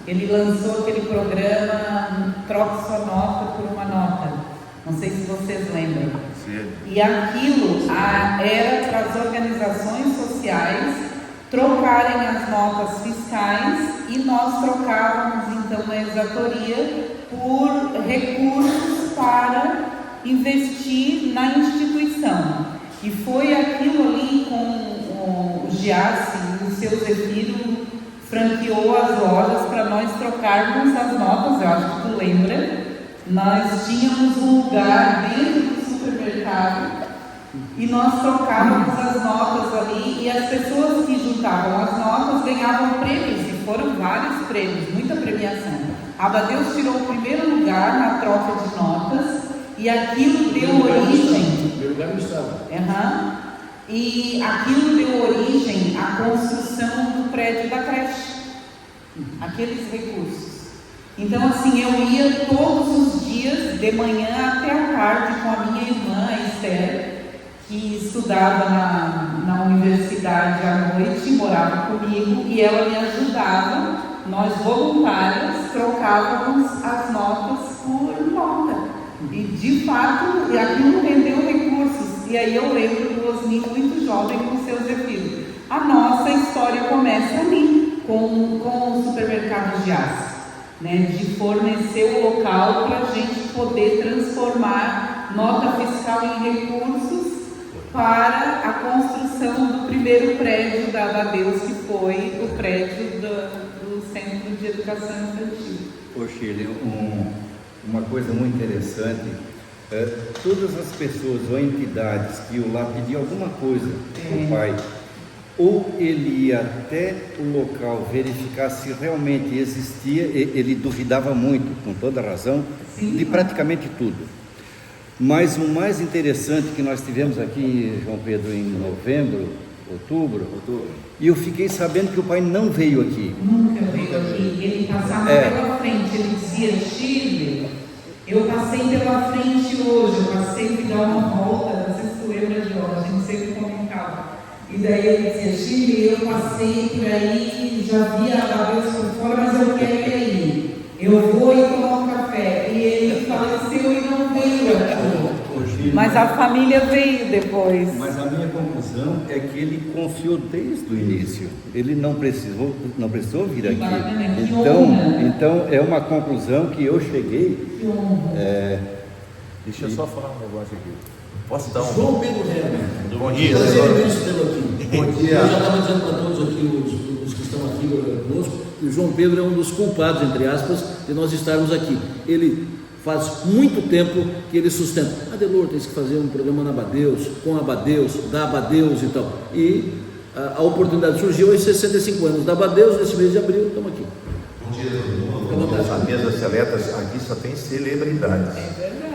Ele lançou aquele programa Troque Sua Nota por uma Nota. Não sei se vocês lembram. Sim. E aquilo era para as organizações sociais trocarem as notas fiscais e nós trocávamos então na exatoria por recursos para investir na instituição. E foi aquilo ali com o Giasse, o seu Zefiro franqueou as lojas para nós trocarmos as notas. Eu acho que tu lembra, nós tínhamos um lugar dentro do supermercado e nós trocávamos as notas ali, e as pessoas que juntavam as notas ganhavam prêmios, e foram vários prêmios, muita premiação. A Abadeus tirou o primeiro lugar na troca de notas, e aquilo deu origem. Primeiro lugar no estado. E aquilo deu origem à construção do prédio da creche, aqueles recursos. Então, assim, eu ia todos os dias, de manhã até a tarde, com a minha irmã, a Esther, que estudava na universidade à noite, morava comigo, e ela me ajudava. Nós, voluntárias, trocávamos as notas por nota. E, de fato, aquilo rendeu recursos. E aí eu lembro do Osni muito jovem com seu Zefiro. A nossa história começa ali, com o supermercado Giasse, né, de fornecer o local para a gente poder transformar nota fiscal em recursos para a construção do primeiro prédio da Abadeus, que foi o prédio do Centro de Educação Infantil. Ô Shirley, uma coisa muito interessante, todas as pessoas ou entidades que iam lá pedir alguma coisa para o pai, ou ele ia até o local verificar se realmente existia, ele duvidava muito, com toda razão, de praticamente tudo. Mas o mais interessante que nós tivemos aqui, João Pedro, em novembro, outubro, e eu fiquei sabendo que o pai não veio aqui. Nunca veio aqui. Ele passava pela frente, ele dizia: Chile, eu passei pela frente hoje, eu passei e dar uma volta, não sei se tu lembra de hora, a gente sempre comentava. E daí ele dizia: Chile, eu passei por aí, já vi a Abadeus por fora, mas eu quero ir aí. Eu vou e tomar um café. E ele faleceu e não veio aqui. Mas a família veio depois. Mas a minha conclusão é que ele confiou desde o início. Ele não precisou vir aqui. Então é uma conclusão que eu cheguei. Deixa eu só falar um negócio aqui. Posso dar João Pedro Herman. Bom dia, Prazer senhor. imenso tê-lo aqui. Bom dia. Eu já estava dizendo para todos aqui, os que estão aqui conosco, que o João Pedro é um dos culpados, entre aspas, de nós estarmos aqui. Ele faz muito tempo que ele sustenta. Adelor, tem que fazer um programa na Abadeus, com Abadeus, da Abadeus e tal. E a oportunidade surgiu aos 65 anos da Abadeus, nesse mês de abril, estamos aqui. Bom dia, todo mundo. As mesas seletas aqui só tem celebridades.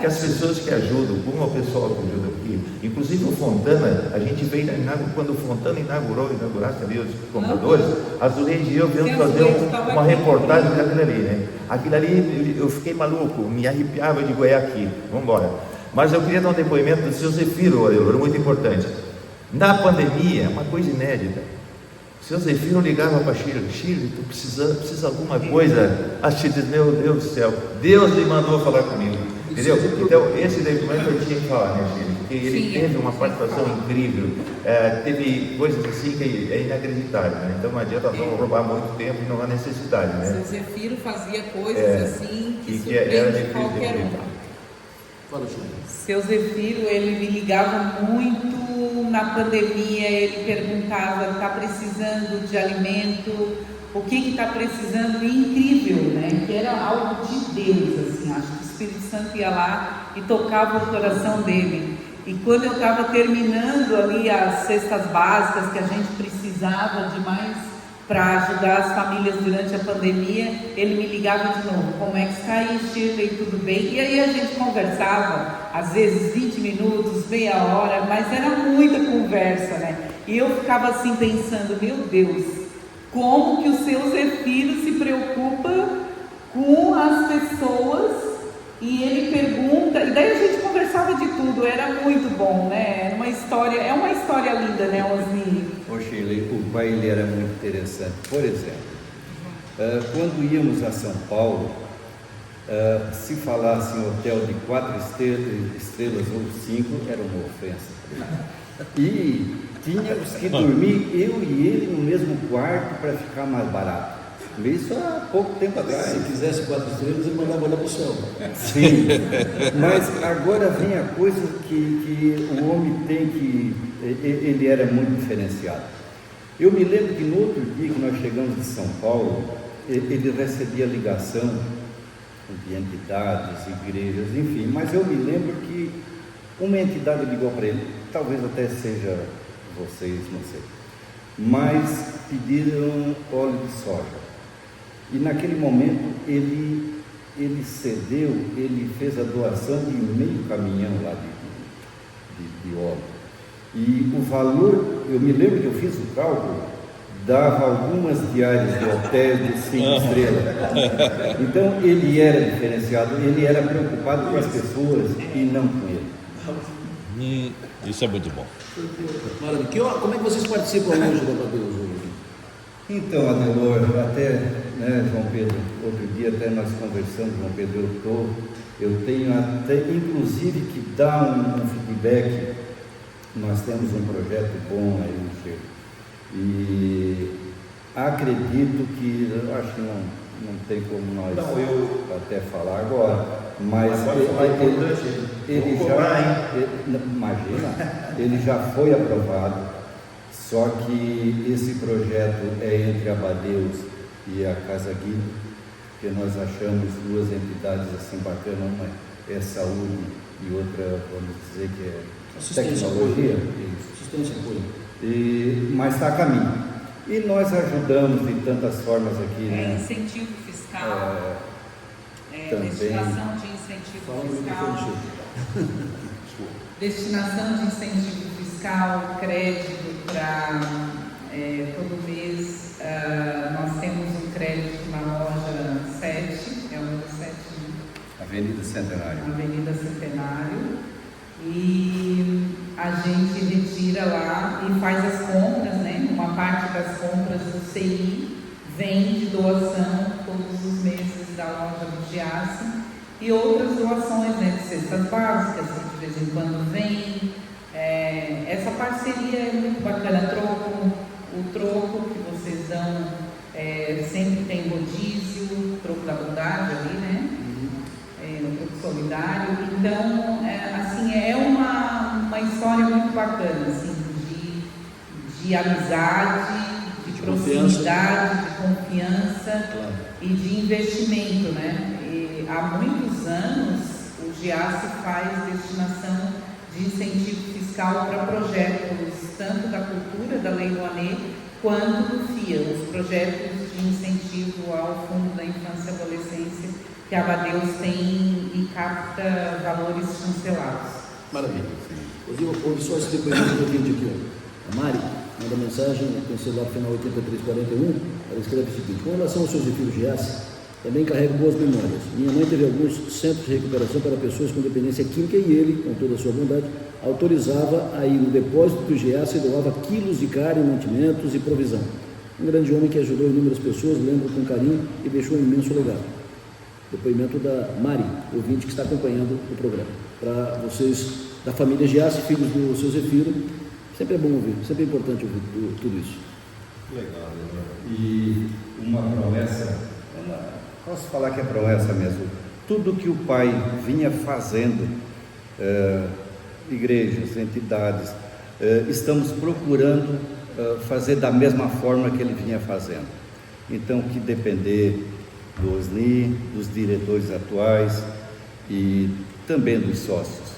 Que as pessoas que ajudam, como o pessoal que ajuda aqui, inclusive o Fontana, a gente veio quando o Fontana inaugurasse ali os computadores, a Zuleide e eu viemos fazer uma reportagem daquilo ali, né? Aquilo ali eu fiquei maluco, me arrepiava de Goiás aqui, vamos embora. Mas eu queria dar um depoimento do seu Zefiro, muito importante. Na pandemia, uma coisa inédita. O seu Zefiro ligava para Chile, tu precisa de alguma coisa. A Chile diz: meu Deus do céu, Deus me mandou falar comigo. Entendeu? Então, esse depoimento eu tinha que falar, né, Chile? Porque ele teve uma participação incrível, teve coisas assim que é inacreditável, né? Então não adianta não roubar muito tempo e não há necessidade, né? Seu Zefiro fazia coisas assim que era surpreende qualquer um. Fala, Chile. Seu Zefiro, ele me ligava muito na pandemia, ele perguntava: está precisando de alimento? O que está precisando? E incrível, né? Que era algo de Deus, assim. Acho que o Espírito Santo ia lá e tocava o coração dele. E quando eu estava terminando ali as cestas básicas que a gente precisava de mais para ajudar as famílias durante a pandemia, ele me ligava de novo: como é que está aí, Shirley, tudo bem? E aí a gente conversava, às vezes 20 minutos, meia hora, mas era muita conversa, né? E eu ficava assim pensando: meu Deus, como que o seu Zefiro se preocupa com as pessoas. E ele pergunta, e daí a gente conversava de tudo, era muito bom, né? É uma história linda, né, Osni? Ô Shirley, o pai ele era muito interessante. Por exemplo, quando íamos a São Paulo, se falasse em hotel de 4 estrelas ou 5, era uma ofensa. E tínhamos que dormir, eu e ele, no mesmo quarto para ficar mais barato. Isso há pouco tempo atrás. Se quisesse 4 estrelas, eu mandava olhar para o céu. Sim, mas agora vem a coisa que o homem tem que... Ele era muito diferenciado. Eu me lembro que no outro dia que nós chegamos de São Paulo, ele recebia ligação de entidades, igrejas, enfim, mas eu me lembro que uma entidade ligou para ele, talvez até seja vocês, não sei, mas pediram óleo de soja. E naquele momento ele cedeu, ele fez a doação de meio caminhão lá de óleo. E o valor, eu me lembro que eu fiz o cálculo, dava algumas diárias de hotel de 5 estrelas. Então ele era diferenciado, ele era preocupado com as pessoas e não com ele. Isso é muito bom. Maravilha. Como é que vocês participam hoje da Abadeus hoje? Então, Adelor, até, né, João Pedro, outro dia até nós conversamos, João Pedro, eu tenho até, inclusive, que dar um feedback. Nós temos um projeto bom aí no Cheiro. E acredito que, acho que não tem como nós até falar agora, mas ele já foi aprovado. Só que esse projeto é entre a Abadeus e a Casa Guido, porque nós achamos 2 entidades assim bacanas, uma é saúde e outra, vamos dizer que é tecnologia. Assistência e apoio. Mas está a caminho. E nós ajudamos de tantas formas aqui, né? Incentivo fiscal, também. destinação de incentivo fiscal, destinação de incentivo fiscal, crédito, para todo mês nós temos um crédito na loja 7, é o número 7, né? Avenida Centenário. Avenida Centenário. E a gente retira lá e faz as compras, né? Uma parte das compras do CI vem de doação todos os meses da loja do Giasse e outras doações, né? De cestas básicas, que de vez em quando vem. Essa parceria é muito bacana. O troco que vocês dão sempre tem rodízio, troco da bondade ali, né? No troco solidário. Então, assim, é uma história muito bacana, assim, de amizade, de proximidade, de confiança e de investimento, né? E há muitos anos o Giasse faz destinação de incentivo fiscal para projetos tanto da cultura, da Lei Rouanet, quanto do FIA, os projetos de incentivo ao Fundo da Infância e Adolescência, que a Abadeus tem e capta valores chancelados. Maravilha. Ouvi só esse depoimento do vídeo aqui. Ó. A Mari manda mensagem com o celular final 8341, ela escreve o seguinte: com relação aos seus filhos Giasse, também carrego boas memórias. Minha mãe teve alguns centros de recuperação para pessoas com dependência química e ele, com toda a sua bondade, autorizava a ir no depósito do Giasse e doava quilos de carne, mantimentos e provisão. Um grande homem que ajudou inúmeras pessoas, lembro com carinho e deixou um imenso legado. Depoimento da Mari, ouvinte que está acompanhando o programa. Para vocês da família Giasse, filhos do seu Zefiro, sempre é bom ouvir, sempre é importante ouvir tudo isso. Legal, né? E uma promessa, posso falar que é promessa mesmo, tudo que o pai vinha fazendo, igrejas, entidades, estamos procurando fazer da mesma forma que ele vinha fazendo. Então, que depender do OSNI, dos diretores atuais e também dos sócios.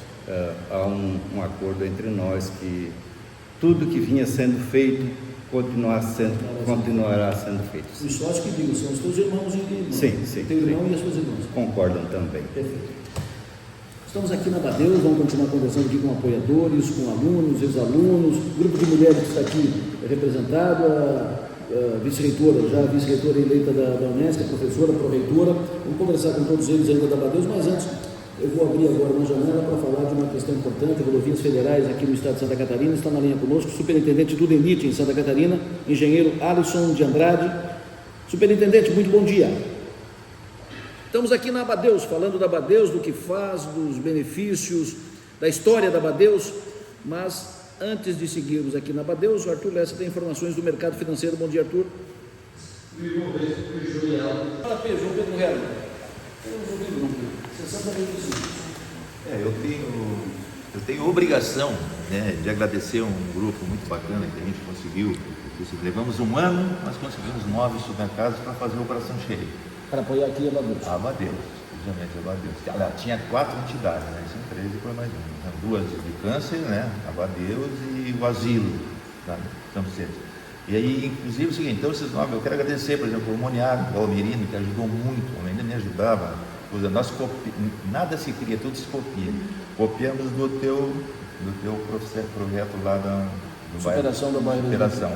Há um acordo entre nós que tudo que vinha sendo feito continuará sendo feito. Os sócios que digo, são os teus irmãos e irmãs. Sim. Teu irmão e as suas irmãs. Concordam também. Perfeito. Estamos aqui na Abadeus, vamos continuar conversando aqui com apoiadores, com alunos, ex-alunos, grupo de mulheres que está aqui representado, a vice-reitora, já a vice-reitora eleita da Unesco, a professora, a pró-reitora. Vamos conversar com todos eles ainda da Abadeus, mas antes eu vou abrir agora uma janela para falar de uma questão importante. Rodovias Federais aqui no estado de Santa Catarina, está na linha conosco, superintendente do DENIT em Santa Catarina, engenheiro Alisson de Andrade. Superintendente, muito bom dia. Estamos aqui na Abadeus, falando da Abadeus, do que faz, dos benefícios, da história da Abadeus, mas antes de seguirmos aqui na Abadeus, o Arthur Lessa tem informações do mercado financeiro. Bom dia, Arthur. Fala, Pedro, João Pedro Herman. Eu tenho obrigação, né, de agradecer um grupo muito bacana que a gente conseguiu. Levamos um ano, mas conseguimos 9 supermercados para fazer a operação cheia. Para apoiar aqui a Abadeus. A Abadeus, precisamente a Abadeus. Tinha 4 entidades, né? São 3 e depois mais uma. 2 de câncer, né? A Abadeus e o asilo, tá? Campos Centros. E aí, inclusive, é o seguinte, então esses 9, eu quero agradecer, por exemplo, o Moniago, o Almirino, que ajudou muito, ainda me ajudava. Nós nada se cria, tudo se copia. Copiamos do teu projeto lá do superação da bairro. Superação.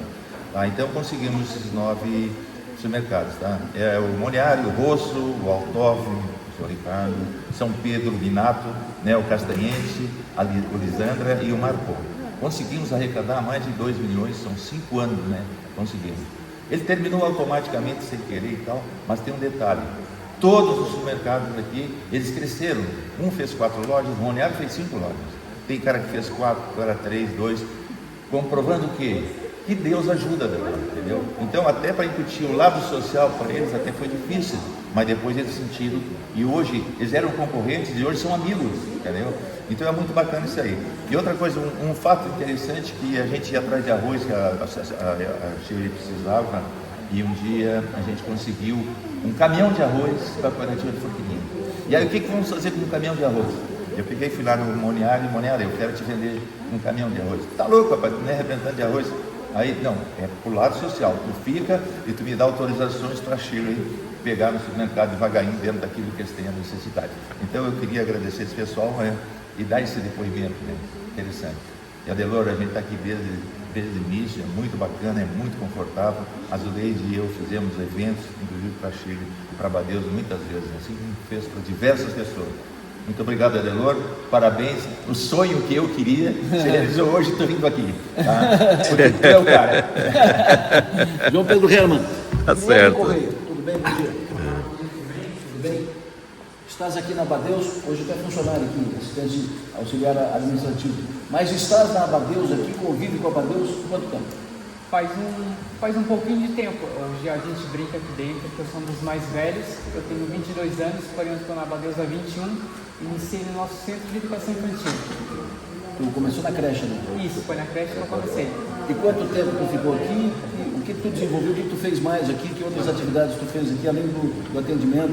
Então conseguimos esses 9 supermercados, tá? O Moniário, o Rosso, o Altov, o São Ricardo, São Pedro, o Minato, né, o Castanhense, o Lisandra e o Marcon. Conseguimos arrecadar mais de 2 milhões, são 5 anos, né? Conseguimos. Ele terminou automaticamente sem querer e tal, mas tem um detalhe. Todos os supermercados aqui, eles cresceram. Um fez 4 lojas, o Moniário fez 5 lojas. Tem cara que fez 4, cara 3, 2, comprovando o quê? Que Deus ajuda, entendeu? Então, até para incutir o lado social para eles, até foi difícil, mas depois eles sentiram, e hoje, eles eram concorrentes e hoje são amigos, entendeu? Então é muito bacana isso aí. E outra coisa, um fato interessante, que a gente ia atrás de arroz, que a Chile precisava, e um dia a gente conseguiu um caminhão de arroz para a cooperativa de Forquilinha. E aí, o que vamos fazer com um caminhão de arroz? Eu peguei, fui lá no Moniário, eu quero te vender um caminhão de arroz. Tá louco, rapaz, não é representante de arroz? Aí, não, é pro lado social, tu fica e tu me dá autorizações para a Chile pegar no supermercado devagarinho dentro daquilo que eles têm a necessidade. Então eu queria agradecer esse pessoal, né, e dar esse depoimento, né, interessante. E a Delora, a gente está aqui empresa de nicho, é muito bacana, é muito confortável. A Zuleide e eu fizemos eventos, inclusive para Chile e para Abadeus, muitas vezes, assim como fez para diversas pessoas. Muito obrigado, Adelor, parabéns. O sonho que eu queria se realizou hoje, estou vindo aqui. Tá? Porque tu é o cara. João Pedro Herman. Tá certo. Correia, tudo bem? Bom dia. Tudo bem? Estás aqui na Abadeus, hoje tu é funcionário aqui, assistente auxiliar administrativo, mas estás na Abadeus aqui, convive com a Abadeus quanto tempo? Faz um pouquinho de tempo. Hoje a gente brinca aqui dentro que eu sou um dos mais velhos. Eu tenho 22 anos, porém eu estou na Abadeus há 21. Iniciei no nosso centro de educação infantil. Tu começou na creche, né? Isso, foi na creche que eu comecei. E quanto tempo tu ficou aqui? O que tu desenvolveu? O que tu fez mais aqui? Que outras atividades tu fez aqui, além do atendimento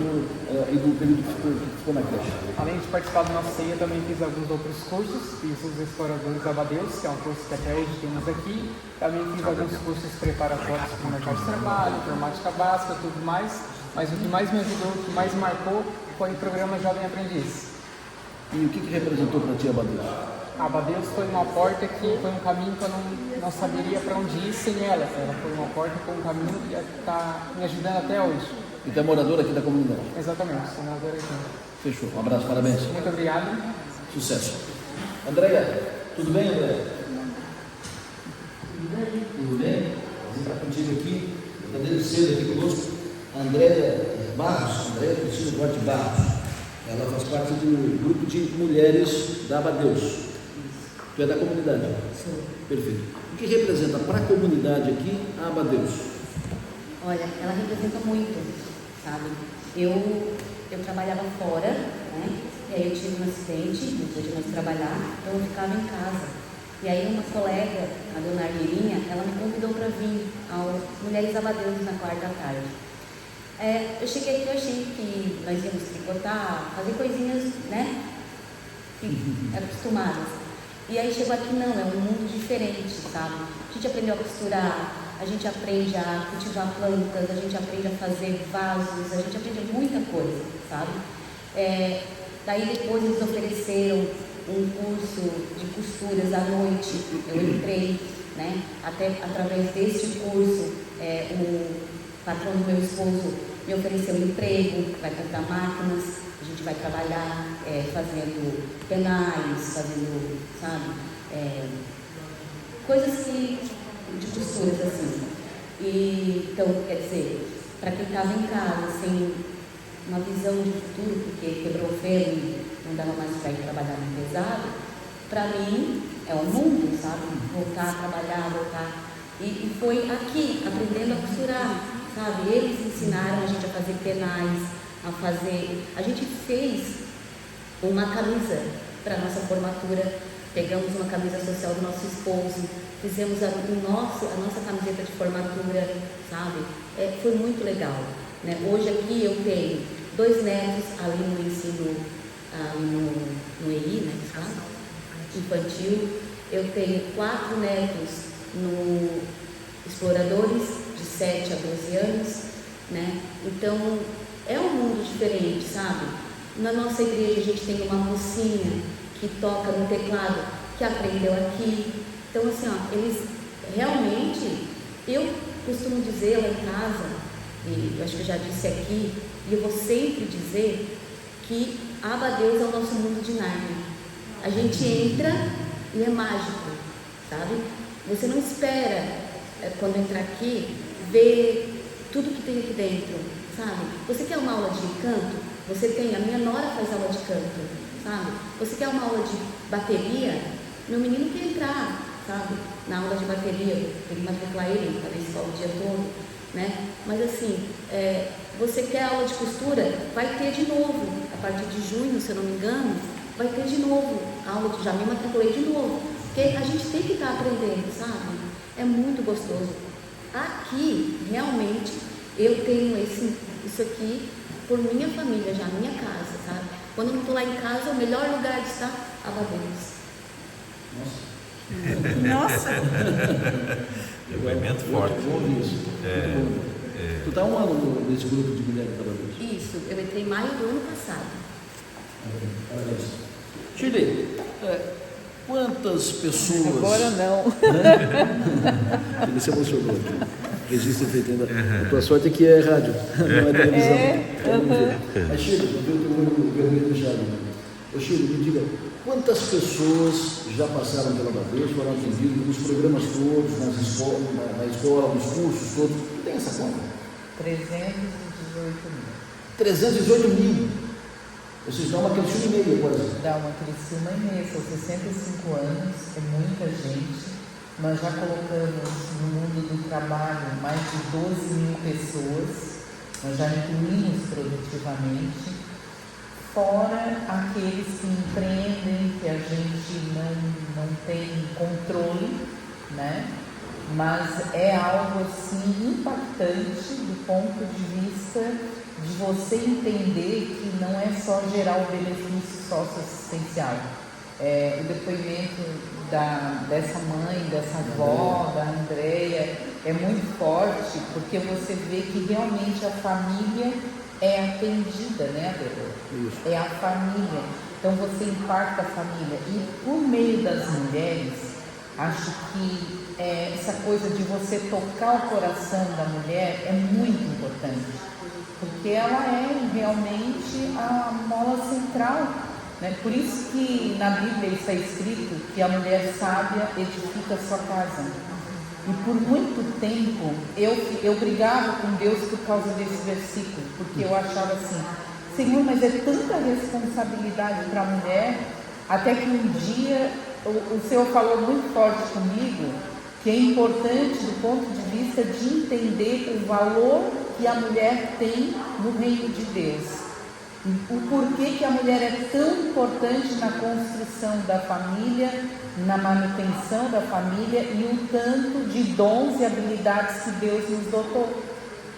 e do período que ficou na creche? Além de participar do nosso CEIA, também fiz alguns outros cursos. Fiz os Exploradores Abadeus, que é um curso que até hoje temos aqui. Também fiz alguns cursos preparatórios para o mercado de trabalho, informática básica, tudo mais. Mas o que mais me ajudou, o que mais marcou, foi o programa Jovem Aprendiz. E o que representou para ti a Abadeus? A Abadeus foi uma porta que foi um caminho que eu não saberia para onde ir sem ela. Ela foi uma porta, foi um caminho que está me ajudando até hoje. E tu é morador aqui da comunidade? Exatamente, sou morador aqui. Fechou. Um abraço, parabéns. Muito obrigado. Sucesso. Andréia, tudo bem, Andréia? Tudo bem? Vamos estar contigo aqui, está desde cedo aqui conosco. A Andréia Barros, Andréia Cristina Duarte Barros. Ela faz parte do grupo de mulheres da Abadeus. Tu é da comunidade? Sou. Perfeito. O que representa para a comunidade aqui a Abadeus? Olha, ela representa muito, sabe? Eu trabalhava fora, né? E aí eu tive um acidente, não pude mais trabalhar, então eu ficava em casa. E aí uma colega, a dona Armirinha, ela me convidou para vir ao Mulheres Abadeus na quarta tarde. Eu cheguei aqui, eu achei que nós íamos tricotar, fazer coisinhas, né? Acostumadas. E aí chegou aqui, não, é um mundo diferente, sabe? A gente aprendeu a costurar, a gente aprende a cultivar plantas, a gente aprende a fazer vasos, a gente aprende muita coisa, sabe? Daí depois eles ofereceram um curso de costuras à noite, eu entrei, né? Até através deste curso, o patrão do meu esposo me ofereceu um emprego, vai comprar máquinas, a gente vai trabalhar fazendo penais, fazendo, sabe, coisas de costuras assim. E, então, quer dizer, para quem estava em casa, sem uma visão de futuro, porque quebrou o ferro e não dava mais para ir trabalhar no pesado, para mim é um mundo, sabe? Voltar a trabalhar, voltar. E foi aqui, aprendendo a costurar, sabe? Eles ensinaram a gente a fazer penais, a gente fez uma camisa para a nossa formatura, pegamos uma camisa social do nosso esposo, fizemos a nossa camiseta de formatura, sabe? Foi muito legal, né? Hoje aqui eu tenho 2 netos ali no ensino, no EI, né? Infantil, eu tenho 4 netos no Exploradores, de 7 a 12 anos, né? Então, é um mundo diferente, sabe? Na nossa igreja a gente tem uma mocinha que toca no teclado, que aprendeu aqui. Então, assim, ó, eles realmente, eu costumo dizer lá em casa, e eu acho que eu já disse aqui, e eu vou sempre dizer que a Abadeus é o nosso mundo de Nárnia. A gente entra e é mágico, sabe? Você não espera, quando entrar aqui, ver tudo que tem aqui dentro, sabe? Você quer uma aula de canto? Você tem, a minha nora faz aula de canto, sabe? Você quer uma aula de bateria? Meu menino quer entrar, sabe? Na aula de bateria, tem que matricular ele para a escola o dia todo, né? Mas assim, você quer aula de costura? Vai ter de novo, a partir de junho, se eu não me engano, vai ter de novo a aula de, já me matriculei de novo, porque a gente tem que estar aprendendo, sabe? É muito gostoso. Aqui, realmente, eu tenho isso aqui por minha família, já minha casa, sabe? Quando eu não estou lá em casa, o melhor lugar de estar, Abadeus. Nossa! Depoimento forte. Tu está um ano nesse grupo de mulheres da Abadeus? Isso, eu entrei em maio do ano passado. Parabéns. Shirley, quantas pessoas... Agora não. Ele se emocionou aqui. Registro feito ainda. A tua sorte é que é rádio, não é televisão. Vamos ver. Mas, Chico, eu vi o teu olho vermelho puxado. Ô, Chico, me diga, quantas pessoas já passaram pela Abadeus, foram atendidas nos programas todos, na escola, nos cursos todos? Tu tem essa conta? 318 mil. 318 mil. Vocês dão uma Criciúma e meia, por exemplo. Dá uma Criciúma e meia, são 65 anos, é muita gente. Nós já colocamos no mundo do trabalho mais de 12 mil pessoas, nós já incluímos produtivamente, fora aqueles que empreendem, que a gente não tem controle, né? Mas é algo assim impactante do ponto de vista de você entender que não é só gerar o benefício socioassistencial. O depoimento dessa mãe, dessa avó, da Andréia, é muito forte, porque você vê que realmente a família é atendida, né, Adelor? É a família. Então você impacta a família. E por meio das mulheres, acho que essa coisa de você tocar o coração da mulher é muito importante, porque ela é realmente a mola central, né? Por isso que na Bíblia está escrito que a mulher sábia edifica a sua casa. E por muito tempo eu brigava com Deus por causa desse versículo, porque eu achava assim, Senhor, mas é tanta responsabilidade para a mulher, até que um dia o Senhor falou muito forte comigo, que é importante do ponto de vista de entender o valor que a mulher tem no reino de Deus. O porquê que a mulher é tão importante na construção da família, na manutenção da família e o tanto de dons e habilidades que Deus nos dotou.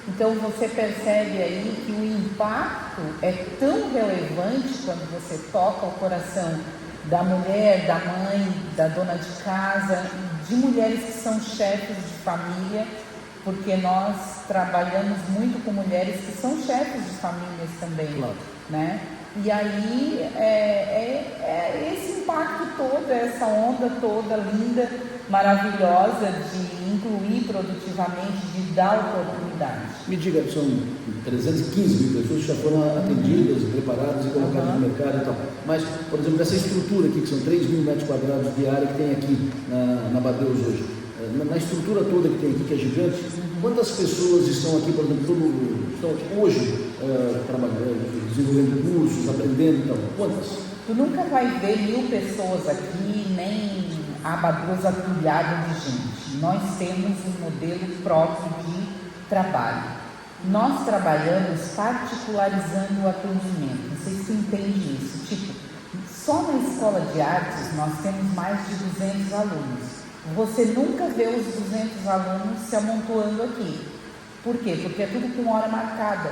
Então você percebe aí que o impacto é tão relevante quando você toca o coração da mulher, da mãe, da dona de casa, de mulheres que são chefes de família, porque nós trabalhamos muito com mulheres que são chefes de famílias também, claro, né? E aí esse impacto todo, essa onda toda linda, maravilhosa de incluir produtivamente, de dar oportunidade. Me diga, são 315 mil pessoas que já foram atendidas, preparadas e colocadas no mercado e tal. Mas, por exemplo, essa estrutura aqui, que são 3 mil metros quadrados de área que tem aqui na Abadeus hoje, na estrutura toda que tem aqui, que é gigante, quantas pessoas estão aqui, por exemplo, estão aqui hoje trabalhando, desenvolvendo cursos, aprendendo e tal? Quantas? Tu nunca vai ver 1000 pessoas aqui, nem a Abadeus atulhada de gente. Nós temos um modelo próprio de trabalho. Nós trabalhamos particularizando o atendimento. Não sei se tu entende isso. Tipo, só na escola de artes nós temos mais de 200 alunos. Você nunca vê os 200 alunos se amontoando aqui. Por quê? Porque é tudo com hora marcada.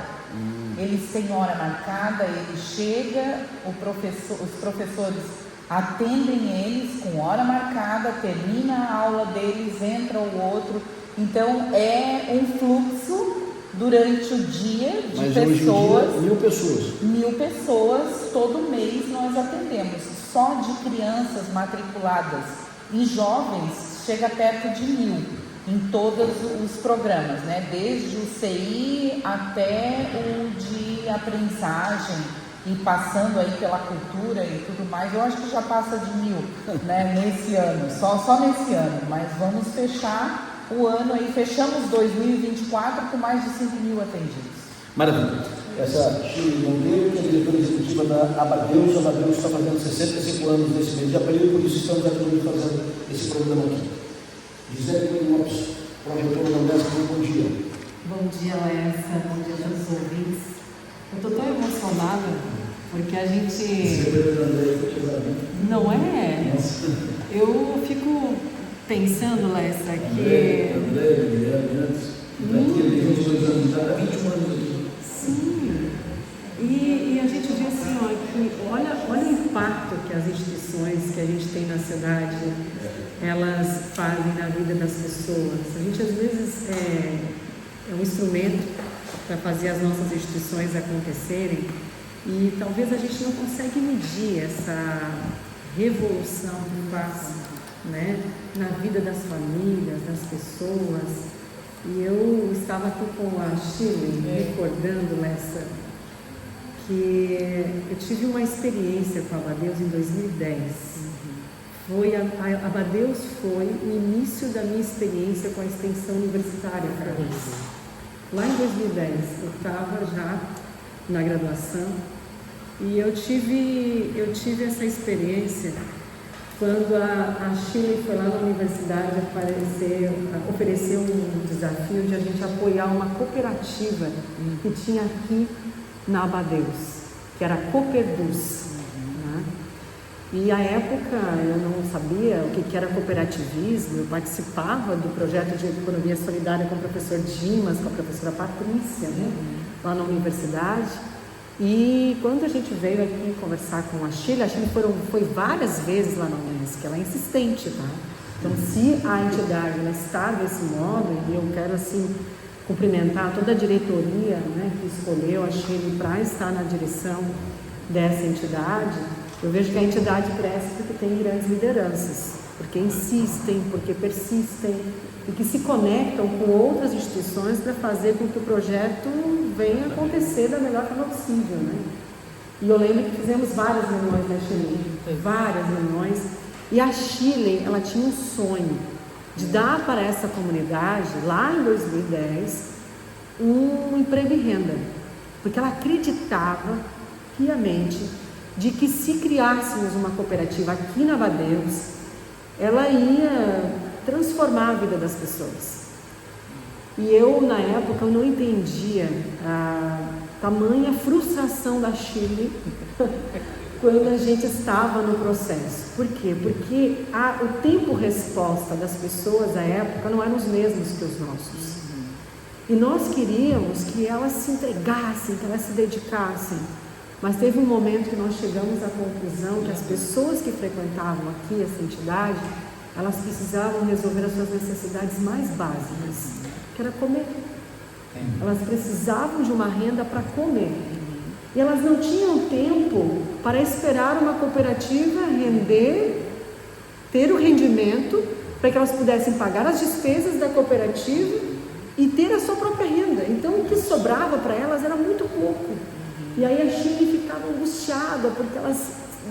Eles têm hora marcada, ele chega, os professores atendem eles com hora marcada, termina a aula deles, entra o outro. Então é um fluxo durante o dia de mas pessoas. Hoje em dia, 1000 pessoas. 1000 pessoas, todo mês nós atendemos. Só de crianças matriculadas e jovens chega perto de 1000 em todos os programas, né? Desde o CI até o de aprendizagem e passando aí pela cultura e tudo mais. Eu acho que já passa de 1000, né? Nesse ano, só nesse ano, mas vamos fechar o ano aí, fechamos 2024 com mais de 5.000 atendidos. Maravilha. Essa Shirley Monteiro, que é diretora executiva da Abadeus. A Abadeus está fazendo 65 anos nesse mês de abril, por isso estamos aqui fazendo esse programa aqui. Gisele Lopes, projetora da Unesco, bom dia. Bom dia, Lessa, bom dia a todos os ouvintes. Eu estou tão emocionada, porque a gente... Não é? Eu fico pensando, Lessa, que... Sim, e a gente vê assim, ó, que olha o impacto que as instituições que a gente tem na cidade, elas fazem na vida das pessoas. A gente às vezes é um instrumento para fazer as nossas instituições acontecerem e talvez a gente não consegue medir revolução que faz, né, na vida das famílias, das pessoas. E eu estava aqui com a Shirley, recordando que eu tive uma experiência com a Abadeus em 2010. A Abadeus foi o início da minha experiência com a extensão universitária para isso. Lá em 2010, eu estava já na graduação e eu tive essa experiência quando a Shirley foi lá na universidade ofereceu um desafio de a gente apoiar uma cooperativa que tinha aqui na Abadeus, que era a Cooperduz. Né? E à época eu não sabia o que era cooperativismo, eu participava do projeto de economia solidária com o professor Dimas, com a professora Patrícia, né? Lá na universidade. E quando a gente veio aqui conversar com a Shirley foi várias vezes lá na Unesco, ela é insistente, tá? Então, se a entidade ela está desse modo, e eu quero assim cumprimentar toda a diretoria, né, que escolheu a Shirley para estar na direção dessa entidade, eu vejo que a entidade cresce porque tem grandes lideranças, porque insistem, porque persistem e que se conectam com outras instituições para fazer com que o projeto venha acontecer da melhor forma possível, né? E eu lembro que fizemos várias reuniões na Shirley, várias reuniões, e a Shirley, ela tinha um sonho de dar para essa comunidade, lá em 2010, um emprego e renda, porque ela acreditava piamente de que se criássemos uma cooperativa aqui na Abadeus, ela ia transformar a vida das pessoas. E eu, na época, eu não entendia a tamanha frustração da Shirley quando a gente estava no processo. Por quê? Porque o tempo-resposta das pessoas à época não eram os mesmos que os nossos. E nós queríamos que elas se entregassem, que elas se dedicassem. Mas teve um momento que nós chegamos à conclusão que as pessoas que frequentavam aqui essa entidade, elas precisavam resolver as suas necessidades mais básicas, que era comer. Elas precisavam de uma renda para comer. E elas não tinham tempo para esperar uma cooperativa ter o rendimento para que elas pudessem pagar as despesas da cooperativa e ter a sua própria renda. Então, o que sobrava para elas era muito pouco. E aí a Shirley ficava angustiada, porque elas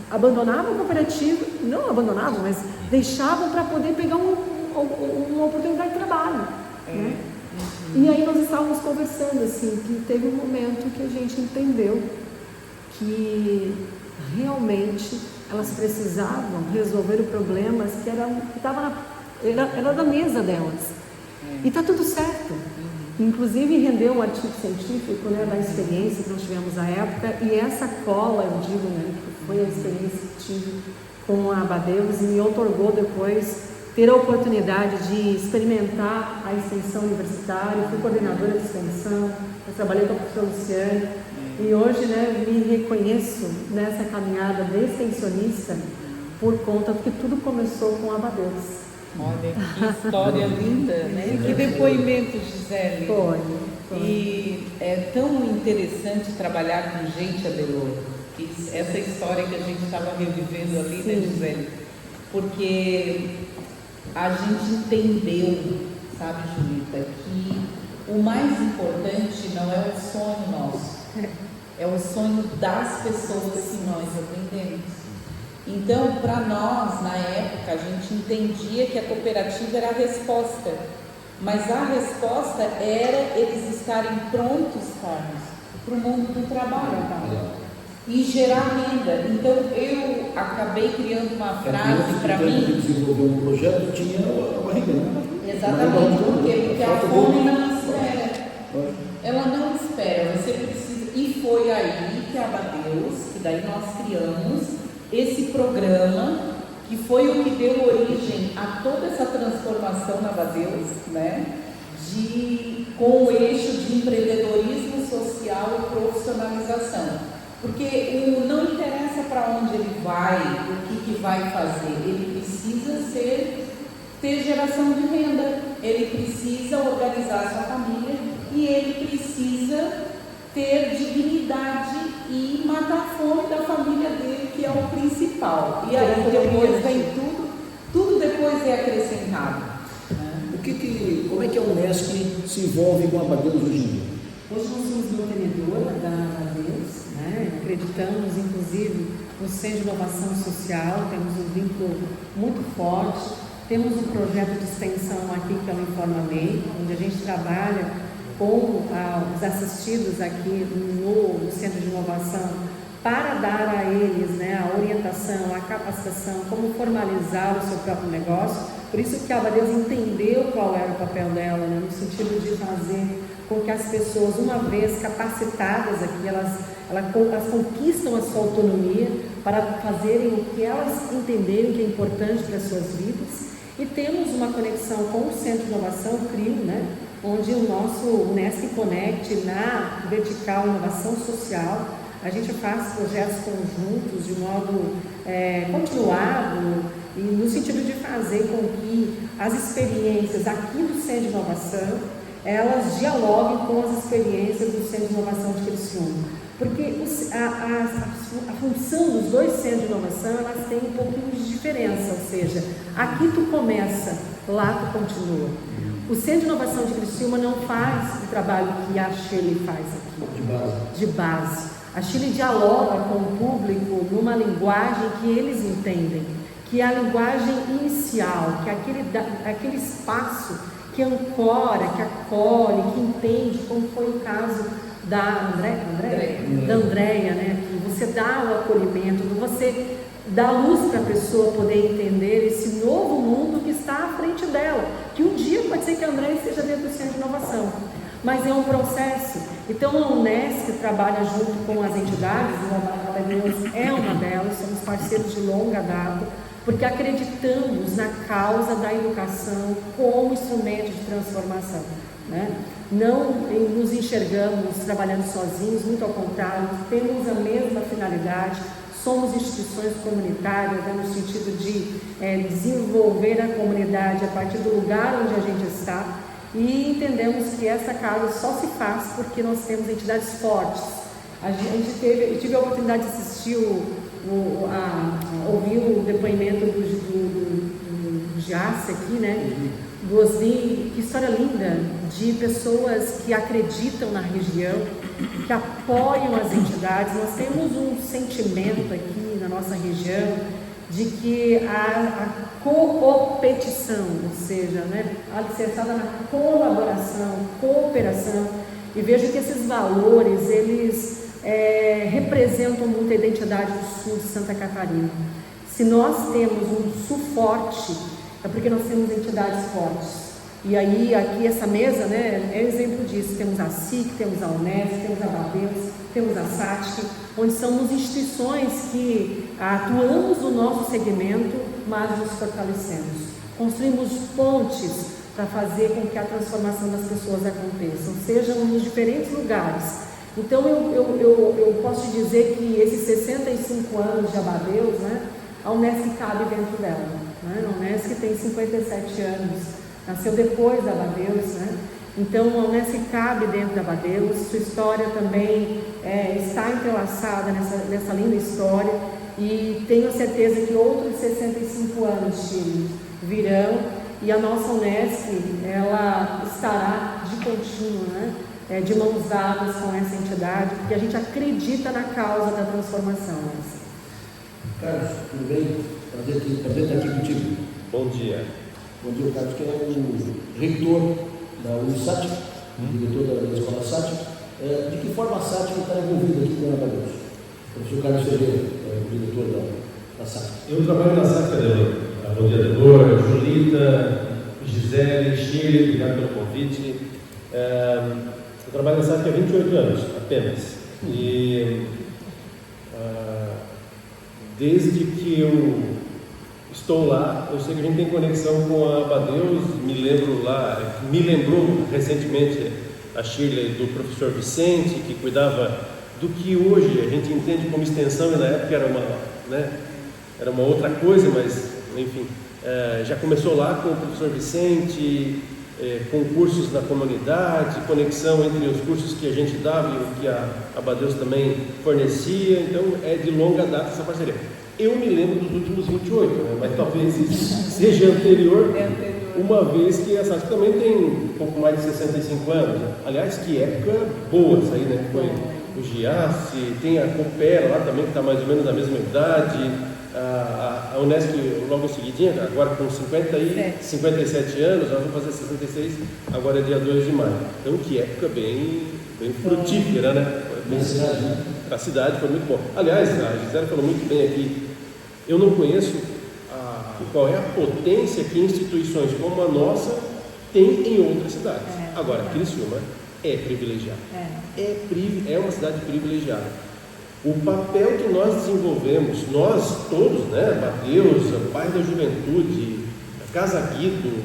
abandonavam a cooperativa, não abandonavam, mas deixavam para poder pegar uma oportunidade de trabalho. Né? E aí nós estávamos conversando, assim, que teve um momento que a gente entendeu que realmente elas precisavam resolver o problema que era da mesa delas. E está tudo certo. Inclusive rendeu um artigo científico, né, da experiência que nós tivemos na época, e essa cola, eu digo, né, que foi a experiência que tive com a Abadeus e me otorgou depois ter a oportunidade de experimentar a extensão universitária. Fui coordenadora de extensão, eu trabalhei com a professora Luciane e hoje, né, me reconheço nessa caminhada de extensionista por conta que tudo começou com a Abadeus. Olha, que história linda, né? Que depoimento, Gisele. Foi. E é tão interessante trabalhar com gente, Adelor, que essa história que a gente estava revivendo ali, né, Gisele? Porque a gente entendeu, sabe, Julita, que o mais importante não é o sonho nosso, é o sonho das pessoas que nós atendemos. Então, para nós, na época, a gente entendia que a cooperativa era a resposta, mas a resposta era eles estarem prontos, Carlos, para o mundo do trabalho e gerar renda. Então, eu acabei criando uma frase para mim. Que desenvolveu um projeto tinha a barriga, né? Exatamente, por quê? Porque a fome não espera. Ela não espera, você precisa. E foi aí que a Abadeus, que daí nós criamos esse programa, que foi o que deu origem a toda essa transformação na Abadeus, né? Com o eixo de empreendedorismo social e profissionalização. Porque não interessa para onde ele vai, o que vai fazer, ele precisa ter geração de renda, ele precisa organizar a sua família e ele precisa ter dignidade e matar a fome da família dele, que é o principal. principal. E aí depois vem tudo depois é acrescentado. Como é que a Unesc se envolve com a Abadeus hoje em dia? Hoje nós somos mantenedora da Abadeus, né? Acreditamos inclusive no Centro de Inovação Social, temos um vínculo muito forte, temos um projeto de extensão aqui que é o Informa-MEI, onde a gente trabalha com os assistidos aqui no Centro de Inovação para dar a eles, né, a orientação, a capacitação, como formalizar o seu próprio negócio. Por isso que a Abadeus entendeu qual era o papel dela, né, no sentido de fazer com que as pessoas, uma vez capacitadas aqui, elas conquistam a sua autonomia para fazerem o que elas entenderem que é importante para as suas vidas. E temos uma conexão com o Centro de Inovação, o CRIO, né, onde o nosso Unesc Connect, na vertical inovação social, a gente faz projetos conjuntos de modo continuado e no sentido de fazer com que as experiências aqui do Centro de Inovação, elas dialoguem com as experiências do Centro de Inovação de Criciúma. Porque a função dos dois centros de inovação, elas têm um pouquinho de diferença, ou seja, aqui tu começa, lá tu continua. O Centro de Inovação de Criciúma não faz o trabalho que a Shirley faz aqui, de base. A Shirley dialoga com o público numa linguagem que eles entendem, que é a linguagem inicial, que é aquele espaço que ancora, que acolhe, que entende, como foi o caso da Andréia, né? Que você dá o acolhimento, você dá luz para a pessoa poder entender esse novo mundo que está à frente dela, que um dia pode ser que a Andréia esteja dentro do Centro de Inovação, mas é um processo. Então a Unesc trabalha junto com as entidades, a Abadeus é uma delas, somos parceiros de longa data, porque acreditamos na causa da educação como instrumento de transformação, né? Não nos enxergamos trabalhando sozinhos, muito ao contrário, temos a mesma finalidade, somos instituições comunitárias, né, no sentido de desenvolver a comunidade a partir do lugar onde a gente está, e entendemos que essa casa só se faz porque nós temos entidades fortes. Eu tive a oportunidade de assistir, ouvir o depoimento do Jace aqui, né? Do Osni, que história linda de pessoas que acreditam na região, que apoiam as entidades. Nós temos um sentimento aqui na nossa região de que a coopetição, ou seja, né, alicerçada na colaboração, cooperação, e vejo que esses valores, eles representam muito a identidade do sul de Santa Catarina. Se nós temos um sul forte, é porque nós temos entidades fortes. E aí, aqui, essa mesa, né, é exemplo disso. Temos a SIC, temos a Unesc, temos a Abadeus, temos a SATIC, onde somos instituições que atuamos no nosso segmento, mas nos fortalecemos. Construímos pontes para fazer com que a transformação das pessoas aconteça, sejam nos diferentes lugares. Então, eu posso te dizer que esses 65 anos de Abadeus, né, a Unesc cabe dentro dela. Né? A Unesc tem 57 anos, nasceu depois da Abadeus, né? Então a Unesc cabe dentro da Abadeus, sua história também está entrelaçada nessa linda história, e tenho certeza que outros 65 anos, Chile, virão, e a nossa Unesc, ela estará de contínuo, né? De mãos dadas com essa entidade, porque a gente acredita na causa da transformação. Carlos, tudo bem? Prazer estar aqui contigo. Bom dia. Bom dia, Carlos, que é o reitor da UNSAT, diretor da escola SAT. De que forma a SAT está envolvida aqui com a Abadeus? O professor Carlos Ferreira, o diretor da SAT. Eu trabalho na SAT, Adelor. Bom dia, Adelor, Julita, Gisele, Chile, obrigado pelo convite. Eu trabalho na SAT há 28 anos, apenas. E desde que eu estou lá, eu sei que a gente tem conexão com a Abadeus, me lembrou recentemente a Shirley do professor Vicente, que cuidava do que hoje a gente entende como extensão, e na época era uma outra coisa, mas enfim, já começou lá com o professor Vicente, com cursos na comunidade, conexão entre os cursos que a gente dava e o que a Abadeus também fornecia. Então é de longa data essa parceria. Eu me lembro dos últimos 28, né? Mas talvez isso seja anterior, uma vez que a SATIC também tem um pouco mais de 65 anos. Aliás, que época boa essa aí, né? Foi o Giasse, tem a Coopera lá também, que está mais ou menos na mesma idade, a Unesc logo em seguidinha, agora com 57 anos, nós vamos fazer 66, agora é dia 2 de maio. Então, que época bem frutífera, né? A cidade foi muito bom. Aliás, a Gisele falou muito bem aqui, eu não conheço qual é a potência que instituições como a nossa têm em outras cidades. Agora, Criciúma é privilegiada. É uma cidade privilegiada. O papel que nós desenvolvemos, nós todos, né? Abadeus, Pai da Juventude, Casa Guido,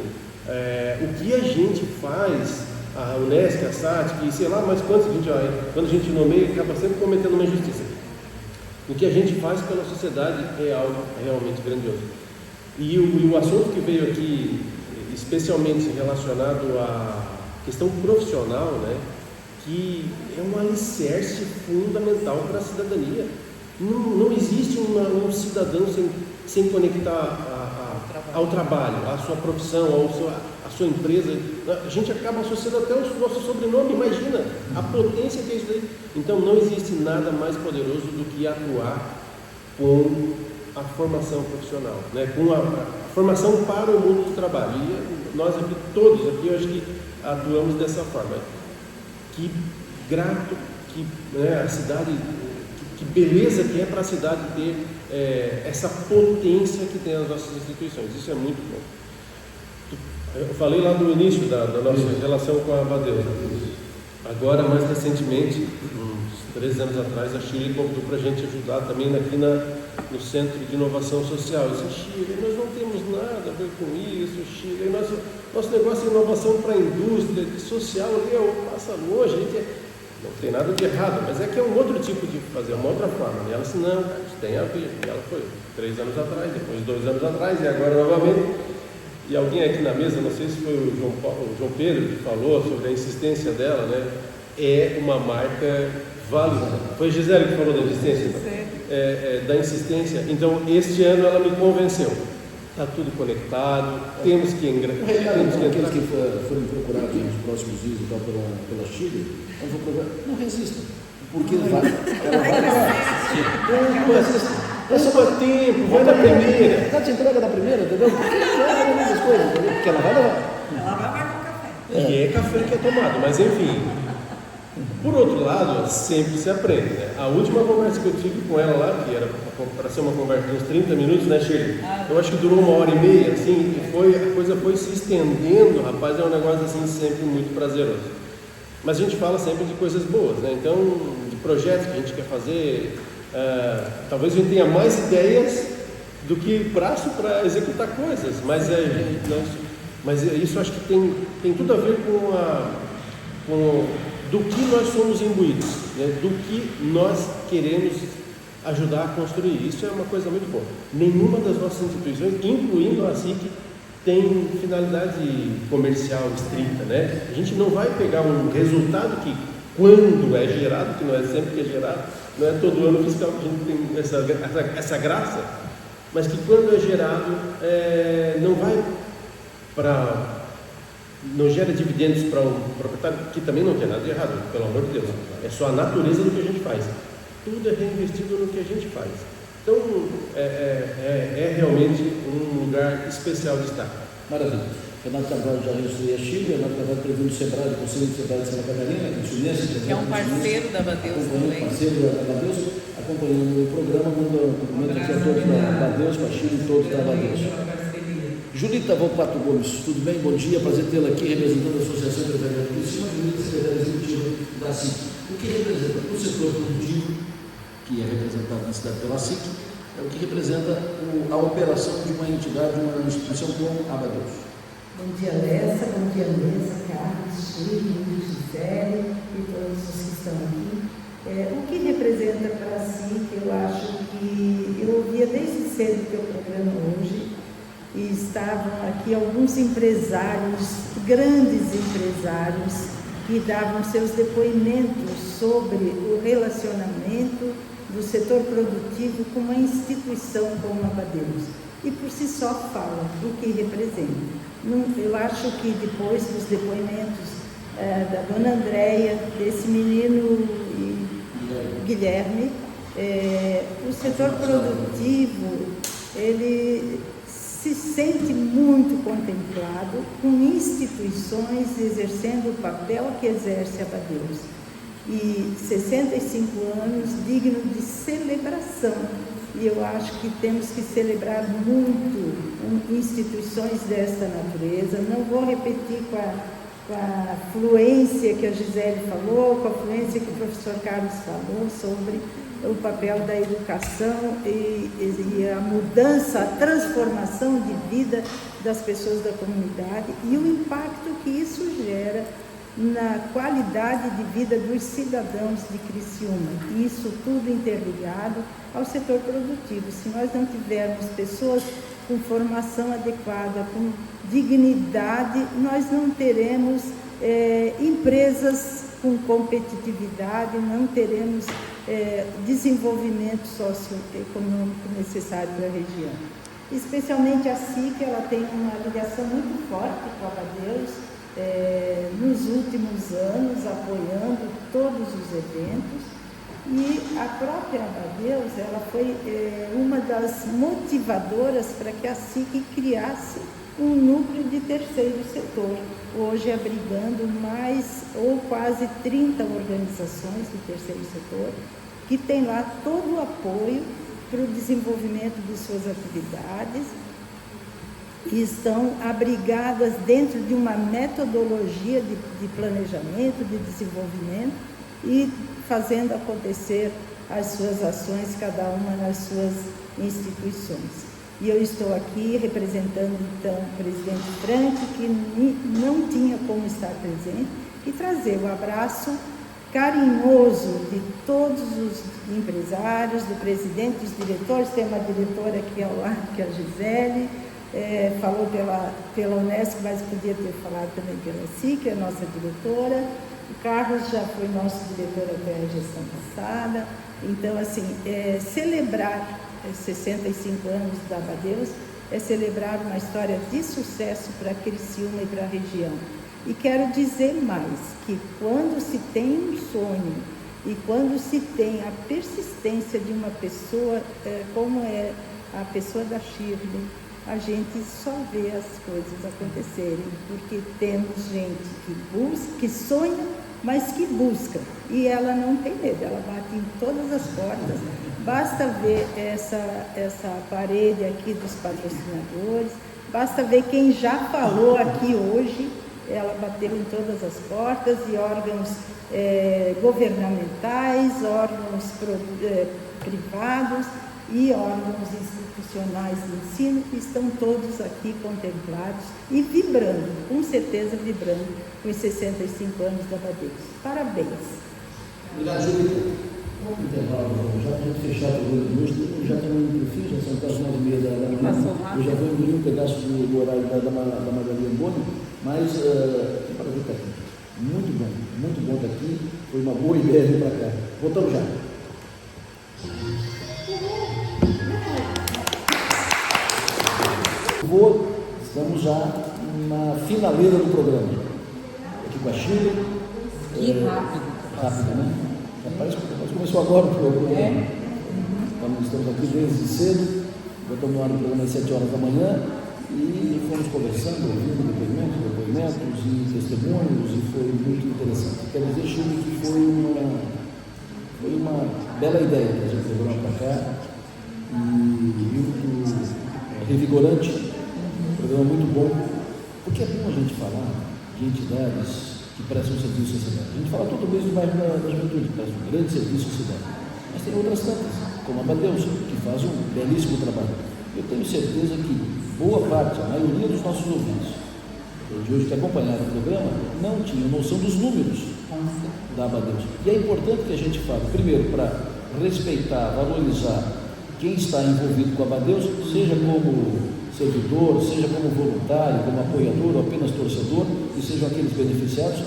o que a gente faz, a Unesc, a SATIC, sei lá, mas quando a gente nomeia, acaba sempre cometendo uma injustiça. O que a gente faz pela sociedade é algo realmente grandioso. E o assunto que veio aqui, especialmente relacionado à questão profissional, né, que é um alicerce fundamental para a cidadania. Não existe um cidadão sem conectar ao trabalho, à sua profissão, à sua empresa. A gente acaba associando até o nosso sobrenome, imagina a potência que é isso daí. Então não existe nada mais poderoso do que atuar com a formação profissional, né? Com a formação para o mundo do trabalho. E nós aqui, todos aqui, eu acho que atuamos dessa forma. Que grato, a cidade, que beleza que é para a cidade ter essa potência que tem as nossas instituições. Isso é muito bom. Eu falei lá no início da nossa relação com a Abadeus. Agora, mais recentemente, uns 3 anos atrás, a Shirley convidou para a gente ajudar também aqui no Centro de Inovação Social. Eu disse, Shirley, nós não temos nada a ver com isso, Shirley. Nosso negócio é inovação para a indústria, de social, passa longe, a gente não tem nada de errado, mas é que é um outro tipo de fazer, uma outra forma. E ela disse, não, isso tem a ver. E ela foi 3 anos atrás, depois 2 anos atrás, e agora novamente. E alguém aqui na mesa, não sei se foi o João Pedro que falou sobre a insistência dela, né? É uma marca válida. Foi a Gisele que falou da insistência? Da insistência. Então, este ano ela me convenceu. Está tudo conectado, temos que entrar. Aqueles que forem procurar aqui nos próximos dias então, pela Chile, não resistam, porque ela vai levar. Não resistam. É só para tempo, vai na primeira. Já te entrega na primeira, entendeu? Porque ela vai levar. Ela vai marcar o café. Que é café que é tomado, mas enfim. Por outro lado, sempre se aprende, né? A última conversa que eu tive com ela lá, que era para ser uma conversa de uns 30 minutos, né, Shirley? Eu acho que durou 1h30, assim, e a coisa foi se estendendo, rapaz, é um negócio assim sempre muito prazeroso. Mas a gente fala sempre de coisas boas, né? Então, de projetos que a gente quer fazer, talvez a gente tenha mais ideias do que braço para executar coisas, mas isso acho que tem tudo a ver com do que nós somos imbuídos, né? Do que nós queremos ajudar a construir. Isso é uma coisa muito boa. Nenhuma das nossas instituições, incluindo a SIC, tem finalidade comercial estrita, né? A gente não vai pegar um resultado que, quando é gerado, que não é sempre que é gerado, não é todo ano fiscal que a gente tem essa graça, mas que quando é gerado, não gera dividendos para um proprietário, que também não tem nada de errado, pelo amor de Deus. É só a natureza do que a gente faz. Tudo é reinvestido no que a gente faz. Então, é realmente um lugar especial de estar. Maravilha. Renato Carvalho já registrou a Chile, Renato Carvalho previu o SEBRAE, o Conselho de SEBRAE de Santa Catarina, que é um parceiro da Abadeus também. Parceiro da Abadeus, acompanhando o programa, mandando um cumprimento aqui a todos da Abadeus, para a Chile e todos da Abadeus. Julita Volpato Gomes, tudo bem? Bom dia, prazer tê-la aqui representando a Associação Empresarial de Criciúma, Julita, secretária executiva da SIC. O que representa o setor produtivo, que é representado na cidade pela SIC, é o que representa a operação de uma entidade, de uma instituição como a Abadeus. Bom dia, Lessa, bom dia, Andressa, Carlos, Chico, Gisele e todos os que estão aqui. O que representa para a SIC, eu acho que eu ouvia desde cedo o teu programa hoje, e estavam aqui alguns empresários, grandes empresários, que davam seus depoimentos sobre o relacionamento do setor produtivo com uma instituição como a Abadeus. E por si só fala o que representa. Eu acho que depois dos depoimentos da dona Andréia, desse menino Guilherme, o setor produtivo, ele se sente muito contemplado com instituições exercendo o papel que exerce a Abadeus. E 65 anos digno de celebração. E eu acho que temos que celebrar muito instituições desta natureza. Não vou repetir com a fluência que a Gisele falou, com a fluência que o professor Carlos falou sobre o papel da educação e a mudança, a transformação de vida das pessoas da comunidade e o impacto que isso gera na qualidade de vida dos cidadãos de Criciúma. Isso tudo interligado ao setor produtivo. Se nós não tivermos pessoas com formação adequada, com dignidade, nós não teremos empresas com competitividade, não teremos desenvolvimento socioeconômico necessário para a região. Especialmente a SIC, ela tem uma ligação muito forte com a Abadeus, nos últimos anos, apoiando todos os eventos, e a própria Abadeus, ela foi uma das motivadoras para que a SIC criasse um núcleo de terceiro setor, hoje abrigando mais ou quase 30 organizações do terceiro setor, que tem lá todo o apoio para o desenvolvimento de suas atividades, e estão abrigadas dentro de uma metodologia de planejamento, de desenvolvimento e fazendo acontecer as suas ações, cada uma nas suas instituições. E eu estou aqui representando, então, o presidente Frank, que não tinha como estar presente, e trazer o abraço carinhoso de todos os empresários, do presidente, dos diretores. Tem uma diretora aqui ao lado, que é a Gisele, falou pela Unesco, mas podia ter falado também pela SIC, que é a nossa diretora. O Carlos já foi nosso diretor até a gestão passada. Então, assim, celebrar 65 anos da Abadeus é celebrar uma história de sucesso para Criciúma e para a região. E quero dizer mais, que quando se tem um sonho e quando se tem a persistência de uma pessoa, como é a pessoa da Shirley, a gente só vê as coisas acontecerem, porque temos gente que busca, que sonha, mas que busca. E ela não tem medo, ela bate em todas as portas. Basta ver essa parede aqui dos patrocinadores, basta ver quem já falou aqui hoje. Ela bateu em todas as portas, e órgãos governamentais, órgãos privados e órgãos institucionais de ensino, que estão todos aqui contemplados e vibrando, com certeza vibrando, com os 65 anos da Abadeus. Parabéns. Obrigado, Júlia. Vamos intervalo, já para a gente fechar o programa de hoje, já estamos indo para o fim, já são quase 9h30 da manhã. Eu já vou engolir um pedaço do horário da Magali Amboni, mas para ver aqui. Muito bom estar aqui. Foi uma boa ideia vir para cá. Voltamos já. Estamos já na finaleira do programa. Aqui com a Chile. Que rápido. Rápido, né? Parece que começou agora o programa. Estamos aqui desde cedo. Botamos no ar o programa às 7 horas da manhã e fomos conversando, ouvindo depoimentos e testemunhos, e foi muito interessante. Quero dizer, Chile, que foi uma bela ideia que a gente levou para cá, e muito revigorante, um programa muito bom, porque é bom a gente falar de entidades que prestam serviço à sociedade. A gente fala todo mês do bairro da juventude, que presta um grande serviço à sociedade, mas tem outras tantas, como a Abadeus, que faz um belíssimo trabalho. Eu tenho certeza que boa parte, a maioria dos nossos ouvintes de hoje que acompanharam o programa não tinham noção dos números da Abadeus. E é importante que a gente fale, primeiro, para respeitar, valorizar quem está envolvido com a Abadeus, seja como servidor, seja como voluntário, como apoiador ou apenas torcedor, e sejam aqueles beneficiados,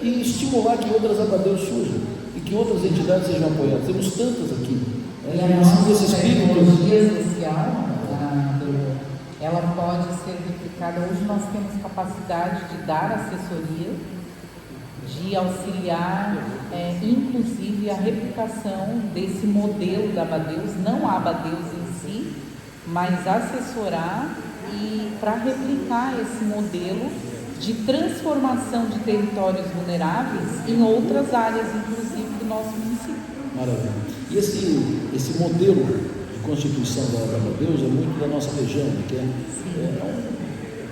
e estimular que outras Abadeus surjam. e que outras entidades sejam apoiadas. Temos tantas aqui. E a nossa tecnologia social, ela pode ser replicada. Hoje nós temos capacidade de dar assessoria, de auxiliar, inclusive a replicação desse modelo da Abadeus, não a Abadeus em si, mas assessorar e para replicar esse modelo de transformação de territórios vulneráveis em outras áreas, inclusive do nosso município. Maravilha. E esse modelo de constituição da Abadeus é muito da nossa região, que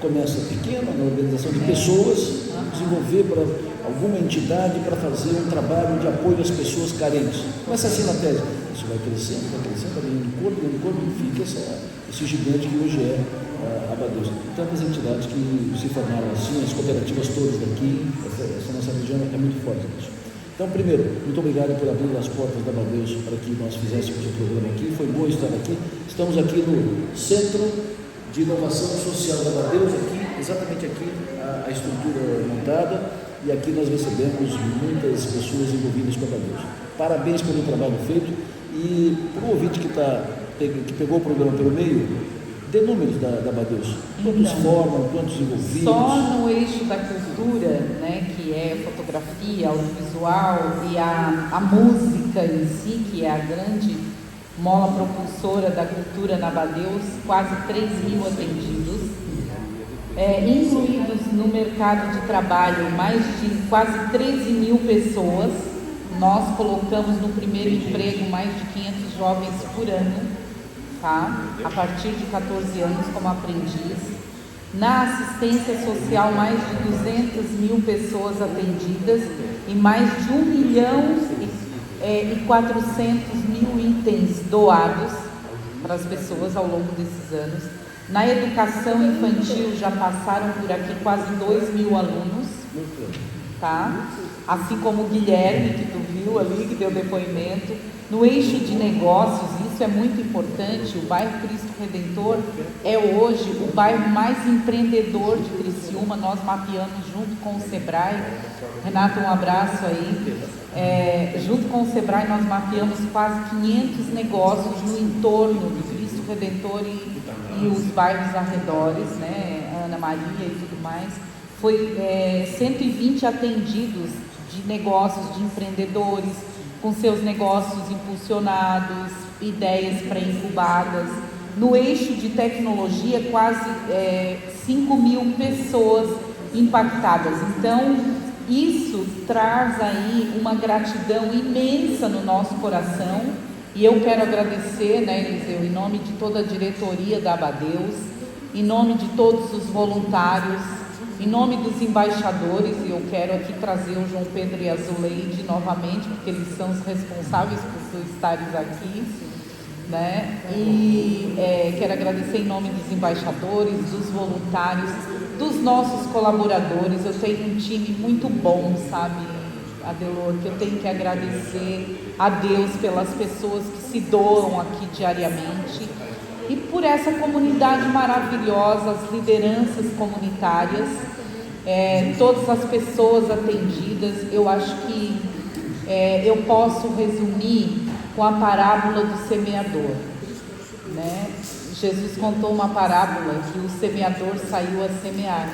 começa pequena, na organização de pessoas, desenvolver para alguma entidade para fazer um trabalho de apoio às pessoas carentes. Começa assim na tese. Isso vai crescendo, ganhando corpo, e fica esse gigante que hoje é a Abadeus. Tantas entidades que se formaram assim, as cooperativas todas daqui, essa nossa região é muito forte nisso. Então, primeiro, muito obrigado por abrir as portas da Abadeus para que nós fizéssemos o programa aqui. Foi bom estar aqui. Estamos aqui no Centro de Inovação Social da Abadeus, aqui, exatamente aqui, a estrutura montada, e aqui nós recebemos muitas pessoas envolvidas com a Abadeus. Parabéns pelo trabalho feito, e para o ouvinte que pegou o programa pelo meio, dê números da Abadeus. Quantos formam, quantos envolvidos? Só no eixo da cultura, né, que é fotografia, audiovisual e a música em si, que é a grande mola propulsora da cultura na Abadeus, quase 3.000 atendidos, incluídos no mercado de trabalho mais de quase 13.000 pessoas. Nós colocamos no primeiro emprego mais de 500 jovens por ano, tá? A partir de 14 anos como aprendiz. Na assistência social, mais de 200.000 pessoas atendidas e mais de 1.400.000 itens doados para as pessoas ao longo desses anos. Na educação infantil já passaram por aqui quase 2.000 alunos, tá? Assim como o Guilherme, que tu viu ali, que deu depoimento. No eixo de negócios, isso é muito importante, o bairro Cristo Redentor é hoje o bairro mais empreendedor de Criciúma. Nós mapeamos junto com o Sebrae, Renato, um abraço aí, junto com o Sebrae nós mapeamos quase 500 negócios no entorno de Cristo Redentor e os bairros arredores, né, Ana Maria e tudo mais. Foi 120 atendidos de negócios de empreendedores, com seus negócios impulsionados, ideias pré-incubadas. No eixo de tecnologia, quase 5.000 pessoas impactadas. Então, isso traz aí uma gratidão imensa no nosso coração, e eu quero agradecer, né, Eliseu, em nome de toda a diretoria da Abadeus, em nome de todos os voluntários, em nome dos embaixadores, e eu quero aqui trazer o João Pedro e a Zuleide novamente, porque eles são os responsáveis por tu estares aqui, né? E quero agradecer em nome dos embaixadores, dos voluntários, dos nossos colaboradores. Eu tenho um time muito bom, sabe, Adelor, que eu tenho que agradecer a Deus pelas pessoas que se doam aqui diariamente, e por essa comunidade maravilhosa, as lideranças comunitárias, todas as pessoas atendidas. Eu acho que eu posso resumir com a parábola do semeador, né? Jesus contou uma parábola que o semeador saiu a semear,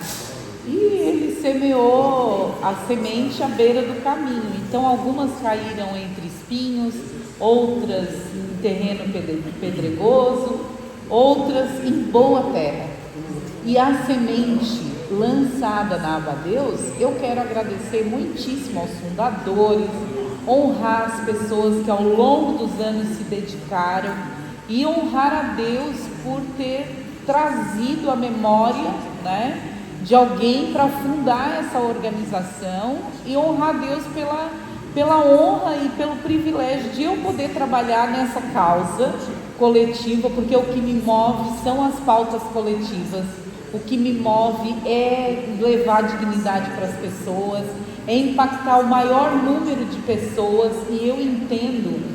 e ele semeou a semente à beira do caminho. Então algumas caíram entre espinhos, outras em terreno pedregoso, outras em boa terra. E a semente lançada na Abadeus, eu quero agradecer muitíssimo aos fundadores, honrar as pessoas que ao longo dos anos se dedicaram, e honrar a Deus por ter trazido a memória, né, de alguém para fundar essa organização, e honrar a Deus pela honra e pelo privilégio de eu poder trabalhar nessa causa coletiva, porque o que me move são as pautas coletivas, o que me move é levar dignidade para as pessoas, é impactar o maior número de pessoas, e eu entendo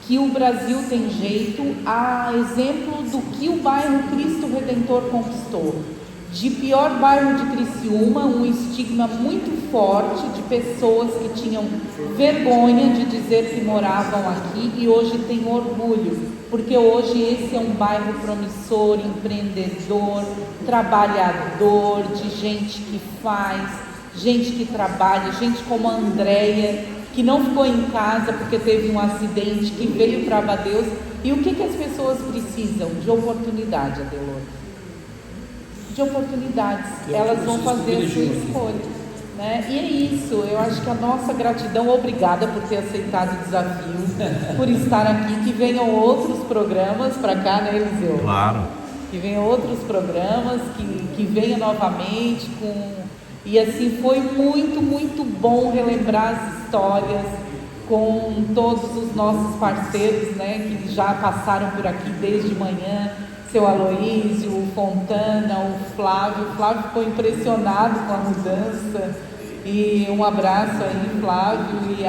que o Brasil tem jeito, a exemplo do que o bairro Cristo Redentor conquistou. de pior bairro de Criciúma, um estigma muito forte de pessoas que tinham vergonha de dizer que moravam aqui e hoje têm orgulho, porque hoje esse é um bairro promissor, empreendedor, trabalhador, de gente que faz, gente que trabalha, gente como a Andréia, que não ficou em casa porque teve um acidente, que veio para Abadeus. E o que as pessoas precisam? De oportunidade, Adelor. De oportunidades. Elas vão fazer a sua escolha, né? E é isso, eu acho que a nossa gratidão, obrigada por ter aceitado o desafio, por estar aqui, que venham outros programas para cá, né, Eliseu? Claro. Que venham outros programas, que venha novamente E assim, foi muito, muito bom relembrar as histórias com todos os nossos parceiros, né, que já passaram por aqui desde manhã, seu Aloísio, o Fontana, o Flávio. O Flávio ficou impressionado com a mudança. E um abraço aí, Flávio, e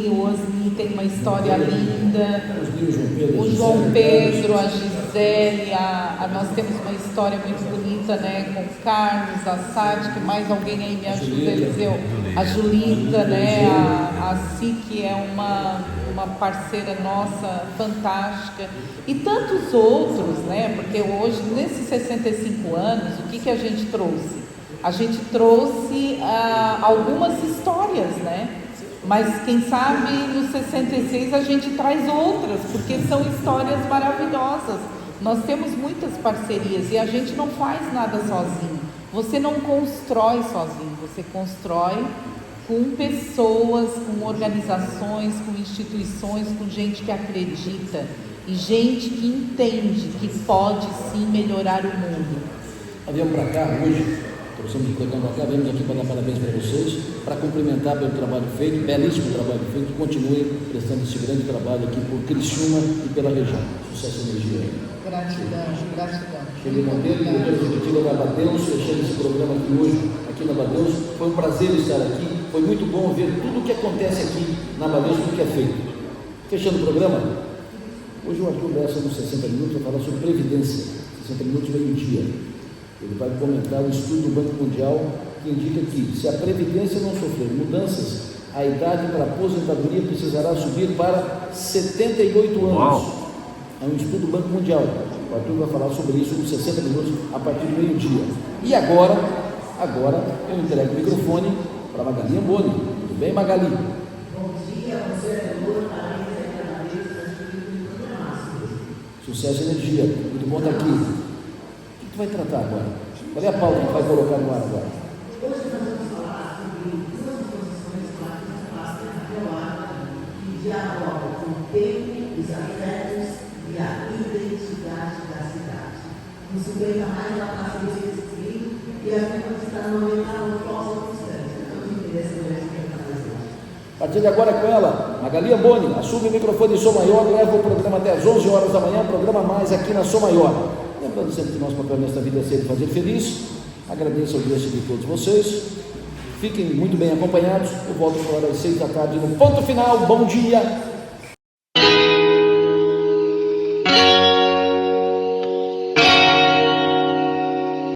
o Osni tem uma história linda. O João Pedro, a Gisele, nós temos uma história muito bonita, né, com o Carlos, a Sade, que mais alguém aí me ajuda, Eliseu? A Julita, né, a que é uma parceira nossa fantástica, e tantos outros, né, porque hoje, nesses 65 anos, o que a gente trouxe? A gente trouxe algumas histórias, né? Mas quem sabe nos 66 a gente traz outras, porque são histórias maravilhosas. Nós temos muitas parcerias e a gente não faz nada sozinho. Você não constrói sozinho, você constrói com pessoas, com organizações, com instituições, com gente que acredita e gente que entende que pode sim melhorar o mundo. Viemos para cá hoje, trouxemos o programa para cá, viemos aqui para dar parabéns para vocês, para cumprimentar pelo trabalho feito, belíssimo trabalho feito, que continue prestando esse grande trabalho aqui por Criciúma e pela região. Sucesso e energia. Gratidão, gratidão. Cheguei Monteiro, diretor executivo da Abadeus, fechando esse programa aqui hoje, aqui na Abadeus. Foi um prazer estar aqui, foi muito bom ver tudo o que acontece aqui na Abadeus, tudo que é feito. Fechando o programa, hoje o Arthur Bessa, nos 60 minutos, vai falar sobre Previdência, 60 minutos meio-dia. Ele vai comentar o estudo do Banco Mundial, que indica que, se a Previdência não sofrer mudanças, a idade para a aposentadoria precisará subir para 78 anos. Uau. É um estudo do Banco Mundial. O Arthur vai falar sobre isso nos 60 minutos, a partir do meio-dia. E agora eu entrego o microfone para Magali Amboni. Tudo bem, Magali? Bom dia, conservador, Sucesso e energia. Muito bom estar aqui. O que tu vai tratar agora? Qual é a pauta que vai colocar no ar agora? Hoje nós vamos falar sobre duas posições que dialogam com o tempo, os afetos e a identidade da cidade. No 50 mais ela passa de escrito e a gente está no 90 no próximo constante. Então, o interesse do resto que está presente. A partir de agora com ela, Magali Amboni, assume o microfone de Som Maior, leva o programa até às 11 horas da manhã, programa mais aqui na Som Maior. Lembrando sempre que nosso papel nesta vida é ser fazer feliz. Agradeço a audiência de todos vocês. Fiquem muito bem acompanhados. Eu volto agora às 6 da tarde no ponto final. Bom dia.